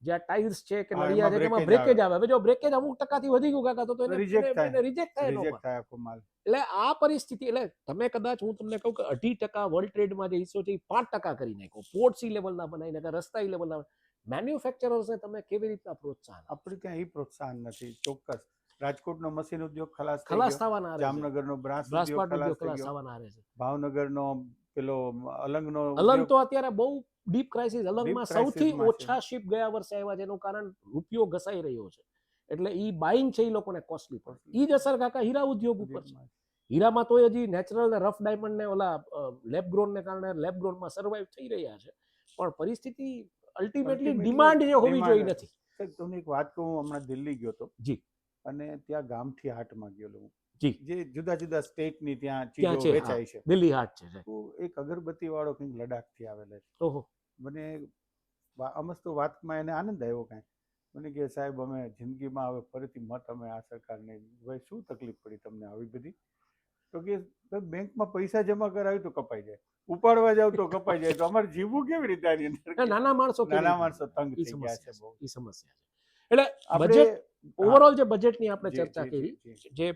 જે આ ટાઇલ્સ છે કે હા, નળિયા છે, એમાં breakage બ્રેકેજ આવે. હવે જો બ્રેકેજ અમુક ટકાથી વધી ગયું કાકા, તો એને Reject થાય. રિજેક્ટ થાય એનો રિજેક્ટ પણ. થાય આખો માલ. એટલે આ પરિસ્થિતિ, એટલે તમે કદાચ, હું તમને કહું કે 2.5% વર્લ્ડ ટ્રેડમાં જે હિસ્સો છે એ 5% કરી નાખો, પોર્ટ સી લેવલના બનાવી નાખો, રસ્તા ઈ લેવલના, મેન્યુફેક્ચરર્સને તમે કેવી રીતના પ્રોત્સાહન આપો? આપણે ત્યાં એ પ્રોત્સાહન નથી ચોક્કસ. રાજકોટનો મશીન ઉદ્યોગ ખલાસ થઈ ખલાસ ગયો. થવાના આવે છે. જામનગરનો બ્રાસ બ્રાસપાટ ઉદ્યોગ ઉદ્યોગ ખલાસ થઈ ખલાસ ગયો. થવાના આવે છે. ભાવનગરનો પેલો અલંગનો અલંગ ઉદ્યોગ તો અત્યારે બહુ ડીપ ક્રાઇસિસ. અલંગમાં Deep સૌથી crisisમાં છે. ઓછા શિપ ગયા વર્ષે આવ્યા છે, એનું કારણ રૂપિયો ઘસાઈ રહ્યો છે. એટલે ઈ બાઇંગ છે, એ લોકોને કોસ્ટલી પડે. ઈ જ અસર કાકા હીરા ઉદ્યોગ ઉપર છે. હીરામાં તો હજી નેચરલ ને રફ ડાયમંડ ને ઓલા લેબ ગ્રોન ને કારણે લેબ ગ્રોનમાં સર્વાઈવ થઈ રહ્યા છે, પણ પરિસ્થિતિ અલ્ટિમેટલી ડિમાન્ડ જે હોવી જોઈએ demand નથી. સાહેબ, તમને એક વાત કહું, હમણાં દિલ્હી ગયો તો જી અને ત્યાં ગામઠી હાટમાં ગયેલો હું. જી. જે જુદા જુદા સ્ટેટની ત્યાં ત્યાં ચીજો છે, વેચાય છે. દિલ્હી હાટ છે. તો એક અગરબત્તી વાળો કંઈક લડાખથી આવેલો છે. ઓહો. મને અમસ્તો વાતમાં એને આનંદ આવ્યો કાંઈ. મને કે સાહેબ, અમે જિંદગીમાં હવે ફરીથી મત અમે આ સરકારને, ભાઈ શું તકલીફ પડી તમને આવી બધી? તો કે બેંકમાં પૈસા જમા કરાવી તો કપાઈ જાય, ઉપાડવા જાવ તો કપાઈ જાય, તો અમારે જીવવું કેવી રીતે આની અંદર? નાના માણસો કેવી નાના રીતે? માણસો તંગ ઈ થઈ ગયા છે સમસ્યા બહુ. છે, ઈ સમસ્યા છે. એટલે આપણે બજેટ, ઓવરઓલ જે બજેટની આપણે જી, ચર્ચા જી, કરી, જી, જી. જે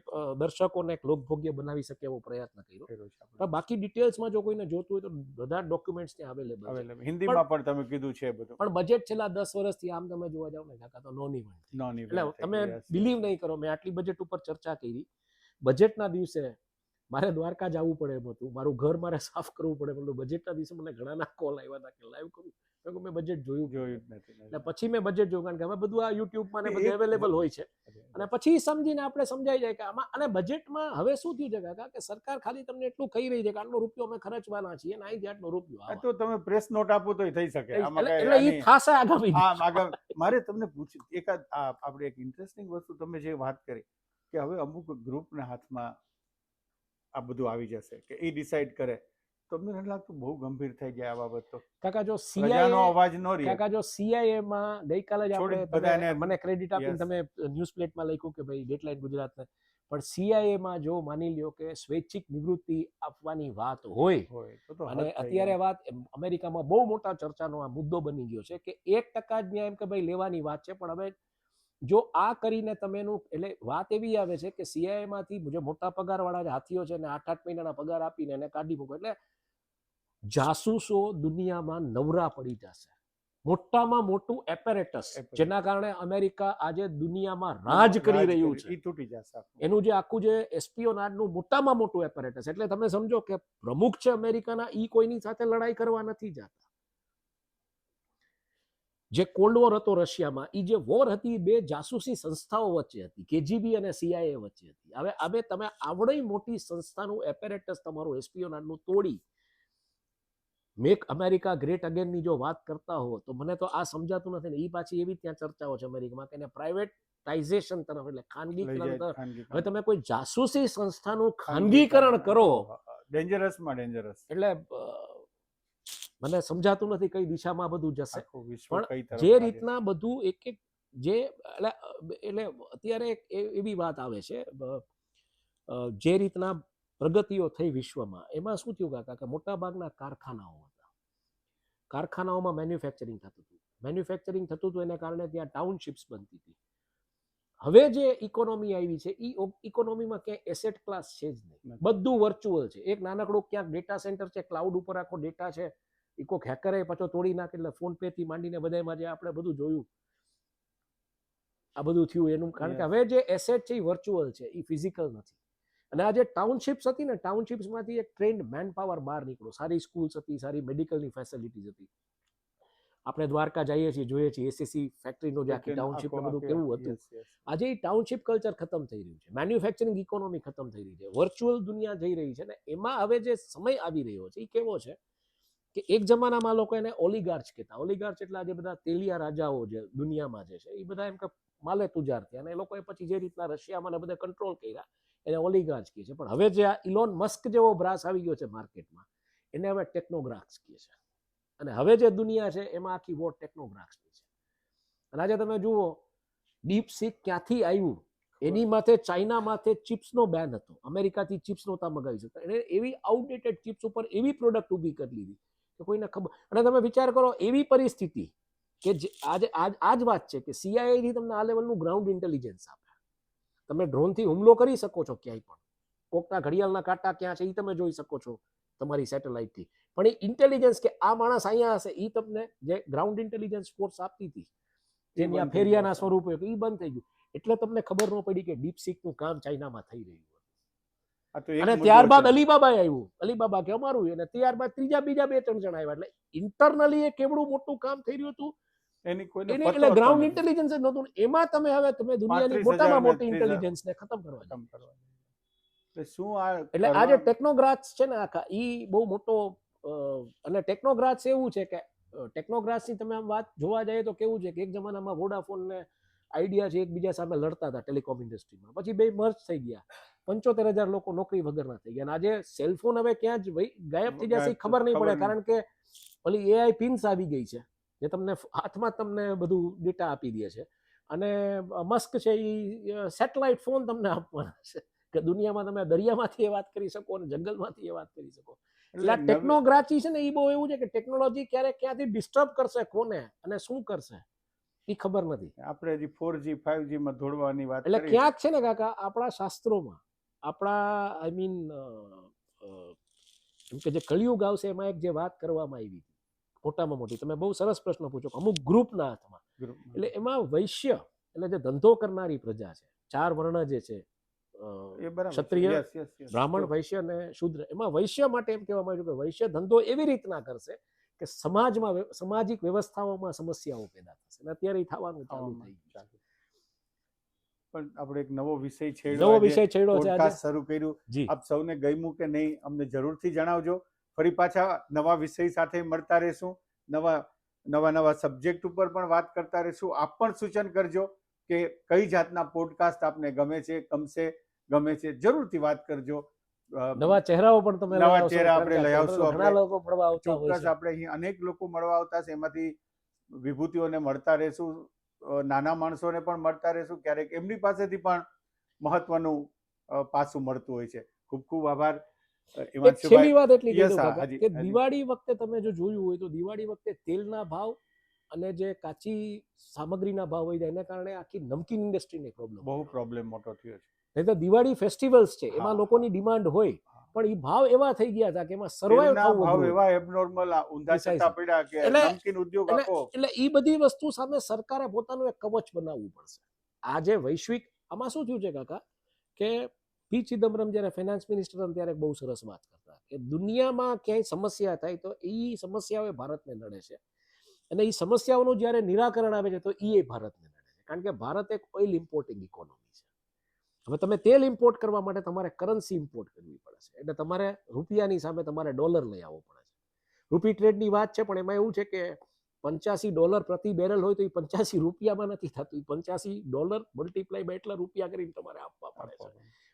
દર્શકોને એક લોકભોગ્ય બનાવી શકે એવો પ્રયત્ન કર્યો. કર્યો છે આપણે. પણ બાકી ડિટેલ્સમાં જો કોઈને જોતું હોય તો બધા ડોક્યુમેન્ટ્સ ત્યાં અવેલેબલ છે. Available. હિન્દીમાં પણ તમે કીધું છે બધું. પણ બજેટ છેલ્લા 10 વર્ષથી આમ તમે જોવા જાવ ને કાકા, તો નોન ઇવેન્ટ. નોન એટલે તમે બિલીવ નહીં કરો, મેં આટલી બજેટ ઉપર ચર્ચા કરી, બજેટના દિવસે મારે દ્વારકા જવું પડે એમ હતું, મારું ઘર મારે સાફ કરવું પડે, પણ બજેટના દિવસે મને ઘણાના કોલ આવ્યા હતા કે લાઈવ કરું, મેં બજેટ જોયું જ નથી. એટલે પછી મેં બજેટ જોયું, કારણ કે હવે બધું આ યુટ્યુબમાં ને એ બધું એક અવેલેબલ હોય છે, અને પછી સમજીને આપણે સમજાઈ જાય કે આમાં. અને બજેટમાં હવે શું થયું છે કાકા, કે સરકાર ખાલી તમને એટલું કહી રહી છે કે આટલો રૂપિયો અમે ખર્ચવાનો છીએ, અને અહીંથી આટલો રૂપિયો આ આવે. તો તમે પ્રેસ નોટ આપો તોય થઈ શકે. આમાં એટલે કાંઈ ઈ થાશે આગામી મારે તમને પૂછ્યું એકાદ આપણે એક ઇન્ટરેસ્ટિંગ વસ્તુ તમે જે વાત કરી કે હવે અમુક ગ્રુપના હાથમાં આ બધું આવી જશે કે એ ડિસાઈડ કરે, તો તમને નથી લાગતું બહુ ગંભીર થઈ જાય આ બાબત? તો કાકા જો પ્રજાનો અવાજ ન રહે. કાકા જો CIA માં ગઈકાલે જ આપણે બધાને મને ક્રેડિટ આપીને yes. તમે ન્યૂઝ પ્લેટમાં લખ્યું કે ભાઈ ડેડલાઇન ગુજરાતને, પણ CIA માં જો માની લ્યો કે સ્વૈચ્છિક નિવૃત્તિ આપવાની વાત હોય, તો અને હદ થઈ અત્યારે ગઈ. વાત અમેરિકામાં બહુ મોટા ચર્ચાનો આ મુદ્દો બની ગયો છે કે 1% જ ન્યાય એમ કે ભાઈ લેવાની વાત છે, પણ હવે જો આ કરીને તમે એનું, એટલે વાત એવી આવે છે કે CIA માંથી જે મોટા પગારવાળા હાથીઓ છે ને 8-8 મહિનાના પગાર આપીને એને કાઢી મૂકો, એટલે જાસૂસો દુનિયામાં નવરા પડી જશે. મોટામાં મોટું એપેરેટસ, જેના કારણે અમેરિકા આજે દુનિયામાં રાજ કરી રહ્યું છે, ઈ તૂટી જશે. એનું જે આખું જે એસ્પિયોનાજનું મોટામાં મોટું એપેરેટસ. એટલે તમે સમજો કે પ્રમુખ છે અમેરિકાના, ઈ કોઈની સાથે લડાઈ કરવા નથી જતા. જે કોલ્ડ વોર હતો રશિયામાં, ઈ જે વોર હતી બે જાસૂસી સંસ્થાઓ વચ્ચે હતી, KGB અને CIA વચ્ચે હતી. હવે તમે આવડી મોટી સંસ્થાનું એપેરેટસ તમારું એસ્પિયોનાજનું તોડી મેક અમેરિકા ગ્રેટ અગેનની જો વાત કરતા હો, તો મને તો આ સમજાતું નથી ને. એ પાછી એવી ત્યાં ચર્ચાઓ છે અમેરિકામાં કે એને પ્રાઇવેટ પ્રાઇવેટાઇઝેશન તરફ એટલે ખાનગીકરણ લઈ જાય તરફ. ખાનગીકરણ. હવે તમે કોઈ જાસૂસી સંસ્થાનું ખાનગીકરણ કરો ડેન્જરસમાં ડેન્જરસ. એટલે મને સમજાતું નથી કઈ દિશામાં બધું જશે. આખું વિશ્વ પણ કઈ તરફ જે લાગે. રીતના બધું એક એક જે એટલે અત્યારે એક એવી વાત આવે છે જે રીતના પ્રગતિઓ થઈ વિશ્વમાં એમાં શું થયું કાકા કે મોટા ભાગના કારખાનાઓ હતા. કારખાનાઓમાં મેન્યુફેક્ચરિંગ થતું હતું. મેન્યુફેક્ચરિંગ થતું હતું એને કારણે ત્યાં ટાઉનશિપ્સ બનતી હતી. હવે જે ઇકોનોમી આવી છે એ ઇકોનોમીમાં ક્યાંય એસેટ ક્લાસ છે જ નહીં. બધું વર્ચ્યુઅલ છે. એક નાનકડું ક્યાંક ડેટા સેન્ટર છે, ક્લાઉડ ઉપર આખો ડેટા છે, એ કોઈક હેકરે પાછો તોડી નાખે એટલે ફોન પે થી માંડીને બધામાં જે આપણે બધું જોયું આ બધું થયું એનું કારણ કે હવે જે એસેટ છે એ વર્ચ્યુઅલ છે, એ ફિઝિકલ નથી. અને આ જે ટાઉનશિપ્સ હતી ને, ટાઉનશિપ્સમાંથી એક ટ્રેન્ડ મેન પાવર બહાર નીકળ્યો. સારી સ્કૂલ્સ હતી, સારી મેડિકલની ફેસિલિટીઝ હતી. આપણે દ્વારકા જઈએ છીએ, જોઈએ છીએ એસએસસી ફેક્ટરીનો જે આખી ટાઉનશિપ ને બધું કેવું હતું. આજે એ ટાઉનશિપ કલ્ચર ખતમ થઈ રહ્યું છે. મેન્યુફેક્ચરિંગ ઇકોનોમી ખતમ થઈ રહી છે. વર્ચ્યુઅલ દુનિયા જઈ રહી છે ને એમાં હવે જે સમય આવી રહ્યો છે એ કેવો છે કે એક જમાનામાં લોકો એને ઓલિગાર્ચ કહેતા. ઓલિગાર્ચ એટલે આજે બધા તેલિયા રાજાઓ જે દુનિયામાં જે છે એ બધા એમ કે માલે તુજાર થયા અને એ લોકોએ પછી જે રીતના રશિયામાં બધા કંટ્રોલ કર્યા એને ઓલિગાર્ચ કહે છે. પણ હવે જે આ ઇલોન મસ્ક જેવો બ્રાસ આવી ગયો છે માર્કેટમાં એને હવે ટેકનોગ્રાફ્સ કહે છે. અને હવે જે દુનિયા છે એમાં આખી વોટ ટેકનોગ્રાફ્સની છે. અને આજે તમે જુઓ ડીપ સીક ક્યાંથી આવ્યું એની માથે ચાઇના માથે ચિપ્સનો બેન હતો. અમેરિકાથી ચિપ્સ નહોતા મગાવી શકતા. એને એવી આઉટડેટેડ ચિપ્સ ઉપર એવી પ્રોડક્ટ ઊભી કરી લીધી કે કોઈને ખબર. અને તમે વિચાર કરો એવી પરિસ્થિતિ કે આજે આ જ વાત છે કે સીઆઈએ તમને આ લેવલનું ગ્રાઉન્ડ ઇન્ટેલિજન્સ આપે. તમે ડ્રોનથી હુમલો કરી શકો છો ક્યાંય પણ. કોકના ઘડિયાળના કાંટા ક્યાં છે એ તમે જોઈ શકો છો તમારી સેટેલાઇટથી. પણ એ ઇન્ટેલિજન્સ કે આ માણસ અહીંયા હશે એ તમને જે ગ્રાઉન્ડ ઇન્ટેલિજન્સ ફોર્સ આપતી હતી જે ત્યાં ફેરિયાના સ્વરૂપે એ બંધ થઈ ગયું. એટલે તમને ખબર ન પડી કે ડીપસીકનું કામ ચાઇનામાં થઈ રહ્યું હતું. અને ત્યારબાદ અલીબાબા આવ્યું. અલીબાબા કે અમારું, અને ત્યારબાદ બીજા 2-3 જણ આવ્યા. એટલે ઇન્ટરનલી એ કેવડું મોટું કામ થઈ રહ્યું હતું એટલે ગ્રાઉન્ડ ઇન્ટેલિજન્સ જ નહોતું. એમાં તમે દુનિયાની મોટામાં મોટી ઇન્ટેલિજન્સને ખતમ કરવા. એટલે આ જે ટેકનોગ્રાફ્સ છે ને આખા એ બહુ મોટો. અને ટેકનોગ્રાફ્સ એવું છે કે ટેકનોગ્રાફ્સની તમે આમ વાત જોવા જઈએ તો કેવું છે કે એક જમાનામાં વોડાફોન ને આઈડિયા છે એકબીજા સામે લડતા હતા ટેલિકોમ ઇન્ડસ્ટ્રીમાં. પછી બે મર્જ થઈ ગયા. 75,000 લોકો નોકરી વગરના થઈ ગયા. અને આજે સેલફોન હવે ક્યાં જ ગાયબ થઈ જશે ખબર નહીં પડે. કારણ કે ઓલી એઆઈ પિન્સ આવી ગઈ છે જે તમને હાથમાં તમને બધું ડેટા આપી દે છે. અને મસ્ક છે એ સેટેલાઇટ ફોન તમને આપવાના છે કે દુનિયામાં તમે દરિયામાંથી એ વાત કરી શકો અને જંગલમાંથી એ વાત કરી શકો. એટલે આ ટેકનોગ્રાફી છે ને એ બહુ એવું છે કે ટેકનોલોજી ક્યાંથી ડિસ્ટર્બ કરશે કોને અને શું કરશે એ ખબર નથી. આપણે હજી 4G 5G માં દોડવાની વાત એટલે ક્યાંક છે ને કાકા આપણા શાસ્ત્રોમાં આપણા આઈ મીન એમ કે જે કળિયુગ આવશે એમાં એક જે વાત કરવામાં આવી હતી મોટામાં મોટી. તમે બહુ સરસ પ્રશ્ન પૂછો. અમુક ગ્રુપના હાથમાં. એટલે એમાં વૈશ્ય એટલે જે ધંધો કરનારી પ્રજા છે, 4 વર્ણ જે છે, ક્ષત્રિય, બ્રાહ્મણ, વૈશ્ય અને શૂદ્ર. એમાં વૈશ્ય માટે એમ કહેવામાં આવ્યું કે વૈશ્ય ધંધો એવી રીતના કરશે કે સમાજમાં સામાજિક વ્યવસ્થાઓમાં સમસ્યાઓ પેદા થશે. અને અત્યારે થવાનું ચાલુ થઈ ગયું. પણ આપણે એક નવો વિષય છેડ્યો છે આજે શરૂ કર્યું. આપ સૌને ગમ્યું કે નહીં અમને જરૂરથી જણાવજો. ફરી પાછા નવા વિષય સાથે મળતા રહેશું. નવા સબ્જેક્ટ ઉપર પણ વાત કરતા રહેશું. આપ પણ સૂચન કરજો કે કઈ જાતના પોડકાસ્ટ આપને ગમે છે, ગમે છે જરૂરથી વાત કરજો. નવા ચહેરાઓ પણ તમે નવા ચહેરા આપણે લઈ આવશું. ઘણા લોકો મળવા આવતા હોય ચોક્કસ આપણે અહીં અનેક લોકો મળવા આવતા છે. એમાંથી વિભૂતિઓને મળતા રહેશું. નાના માણસોને પણ મળતા રહેશું. ક્યારેક એમની પાસેથી પણ મહત્વનું પાસું મળતું હોય છે. ખૂબ ખૂબ આભાર. છેલ્લી વાત એટલી કહી કે દિવાળી વખતે તમે જો જોયું હોય તો દિવાળી વખતે તેલના ભાવ અને જે કાચી સામગ્રીના ભાવ હોય એને કારણે આખી નમકીન ઇન્ડસ્ટ્રીને બહુ પ્રોબ્લેમ મોટો થયો છે. નહીં તો દિવાળી ફેસ્ટિવલ્સ છે એમાં લોકોની ડિમાન્ડ હોય પણ એ ભાવ એવા થઈ ગયા હતા કે એમાં સર્વાઈવ થવું ભાવ એવા એબનોર્મલ ઊંધા ચડતા પડ્યા કે નમકીન ઉદ્યોગ આખો. એટલે એ બધી વસ્તુ સામે સરકારે પોતાનું એક કવચ બનાવવું પડશે. આજે વૈશ્વિક આમાં શું થયું છે કાકા કે પી ચિદમ્બરમ જ્યારે ફાઇનાન્સ મિનિસ્ટર હતા ત્યારે બહુ સરસ વાત કરતા કે દુનિયામાં ક્યાંય સમસ્યા થાય તો એ સમસ્યાઓ ભારતને નડે છે અને એ સમસ્યાઓનું જ્યારે નિરાકરણ આવે છે તો એ ભારતને નડે છે. કારણ કે ભારત એક ઓઇલ ઇમ્પોર્ટિંગ ઇકોનોમી છે. હવે તમે તેલ ઇમ્પોર્ટ કરવા માટે તમારે કરન્સી ઇમ્પોર્ટ કરવી પડે છે. એટલે તમારે રૂપિયાની સામે તમારે ડોલર લઈ આવવો પડે છે. રૂપી ટ્રેડની વાત છે પણ એમાં એવું છે કે $85 પ્રતિ બેરલ હોય તો એ 85 રૂપિયામાં નથી થતું, એ $85 મલ્ટીપ્લાય બાય એટલા રૂપિયા કરીને તમારે આપવા પડે છે.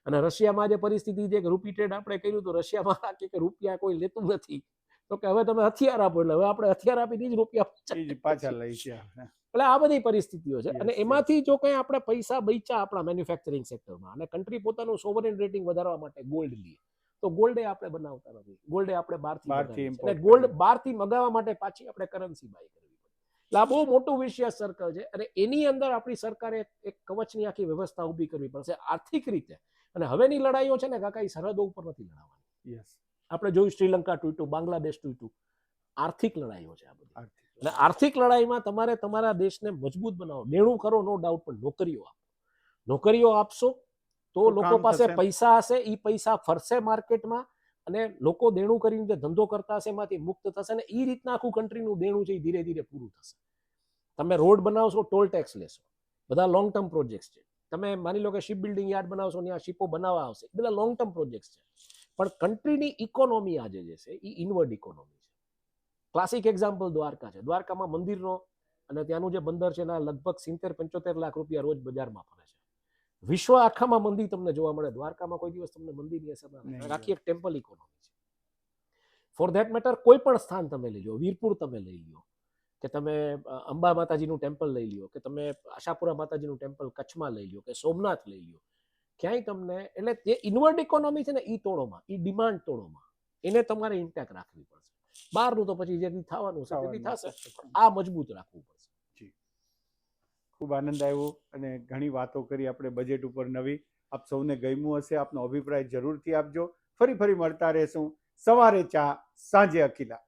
અને રશિયામાં જે પરિસ્થિતિ છે કે રૂપી ટ્રેડ આપણે કર્યું તો રશિયામાં કે રૂપિયા કોઈ લેતું નથી, તો કે હવે તમે હથિયાર આપો, એટલે હવે આપણે હથિયાર આપીને જ રૂપિયા પાછા લઈ ગયા. એટલે આ બધી પરિસ્થિતિઓ છે. અને એમાંથી જો કંઈ આપણે પૈસા બચ્યા આપણા મેન્યુફેક્ચરિંગ સેક્ટરમાં અને કન્ટ્રી પોતાનું સોવરેન રેટિંગ વધારવા માટે ગોલ્ડ લઈએ, તો ગોલ્ડે આપણે બનાવતા નથી, ગોલ્ડે આપણે બહારથી અને ગોલ્ડ બહારથી મગાવવા માટે પાછી આપણે કરન્સી બાય કરવી પડે. એટલે આ બહુ મોટું વિશેષ સર્કલ છે અને એની અંદર આપણી સરકારે એક કવચની આખી વ્યવસ્થા ઊભી કરવી પડશે આર્થિક રીતે. અને હવેની લડાઈઓ છે ને કાકા, એ સરહદો ઉપર નથી લડાવવાની. આપણે જોયું શ્રીલંકા તૂટ્યું, બાંગ્લાદેશ તૂટ્યું, આર્થિક લડાઈઓ છે આ બધી. અને આર્થિક લડાઈમાં તમારે તમારા દેશને મજબૂત બનાવો, દેણું કરો નો ડાઉટ, પણ નોકરીઓ આપો. નોકરીઓ આપશો તો લોકો પાસે પૈસા હશે, એ પૈસા ફરશે માર્કેટમાં અને લોકો દેણું કરીને જે ધંધો કરતા હશે એમાંથી મુક્ત થશે ને એ રીતના આખું કન્ટ્રીનું દેણું છે એ ધીરે ધીરે પૂરું થશે. તમે રોડ બનાવશો, ટોલ ટેક્સ લેશો, બધા લોંગ ટર્મ પ્રોજેક્ટ છે. તમે માની લો કે શિપ બિલ્ડિંગ યાર્ડ બનાવશો, ત્યાં શિપો બનાવવા આવશે, બધા લોંગ ટર્મ પ્રોજેક્ટ છે. પણ કન્ટ્રીની ઇકોનોમી આજે જે છે એ ઇનવર્ડ ઇકોનોમી છે. ક્લાસિક એક્ઝામ્પલ દ્વારકા છે. દ્વારકામાં મંદિરનો અને ત્યાંનું જે બંદર છે એના લગભગ 70-75 લાખ રૂપિયા રોજ બજારમાં ફરે છે. વિશ્વ આખામાં મંદિર તમને જોવા મળે, દ્વારકામાં કોઈ દિવસ તમને મંદિરની અસર ના થાય. આખી એક ટેમ્પલ ઇકોનોમી છે. ફોર ધેટ મેટર કોઈ પણ સ્થાન તમે લઈ લો, વીરપુર તમે લઈ લો, કે તમે અંબા માતાજીનું ટેમ્પલ લઈ લો, કે તમે આશાપુરા માતાજીનું ટેમ્પલ કચ્છમાં લઈ લો, કે સોમનાથ લઈ લો, ક્યાંય તમને એટલે તે ઇનવર્ડ ઇકોનોમી છે ને એ તોડોમાં, એ ડિમાન્ડ તોડોમાં, એને તમારે ઇન્ટેક્ટ રાખવી પડશે. બહારનું તો પછી જેથી થવાનું છે તેથી થશે, આ મજબૂત રાખવું પડશે. ખૂબ આનંદ આવ્યો અને ઘણી વાતો કરી આપણે બજેટ ઉપર નવી. આપ સૌને ગમ્યું હશે, આપનો અભિપ્રાય જરૂરથી આપજો. ફરી મળતા રહેશું. સવારે ચા, સાંજે અખિલા.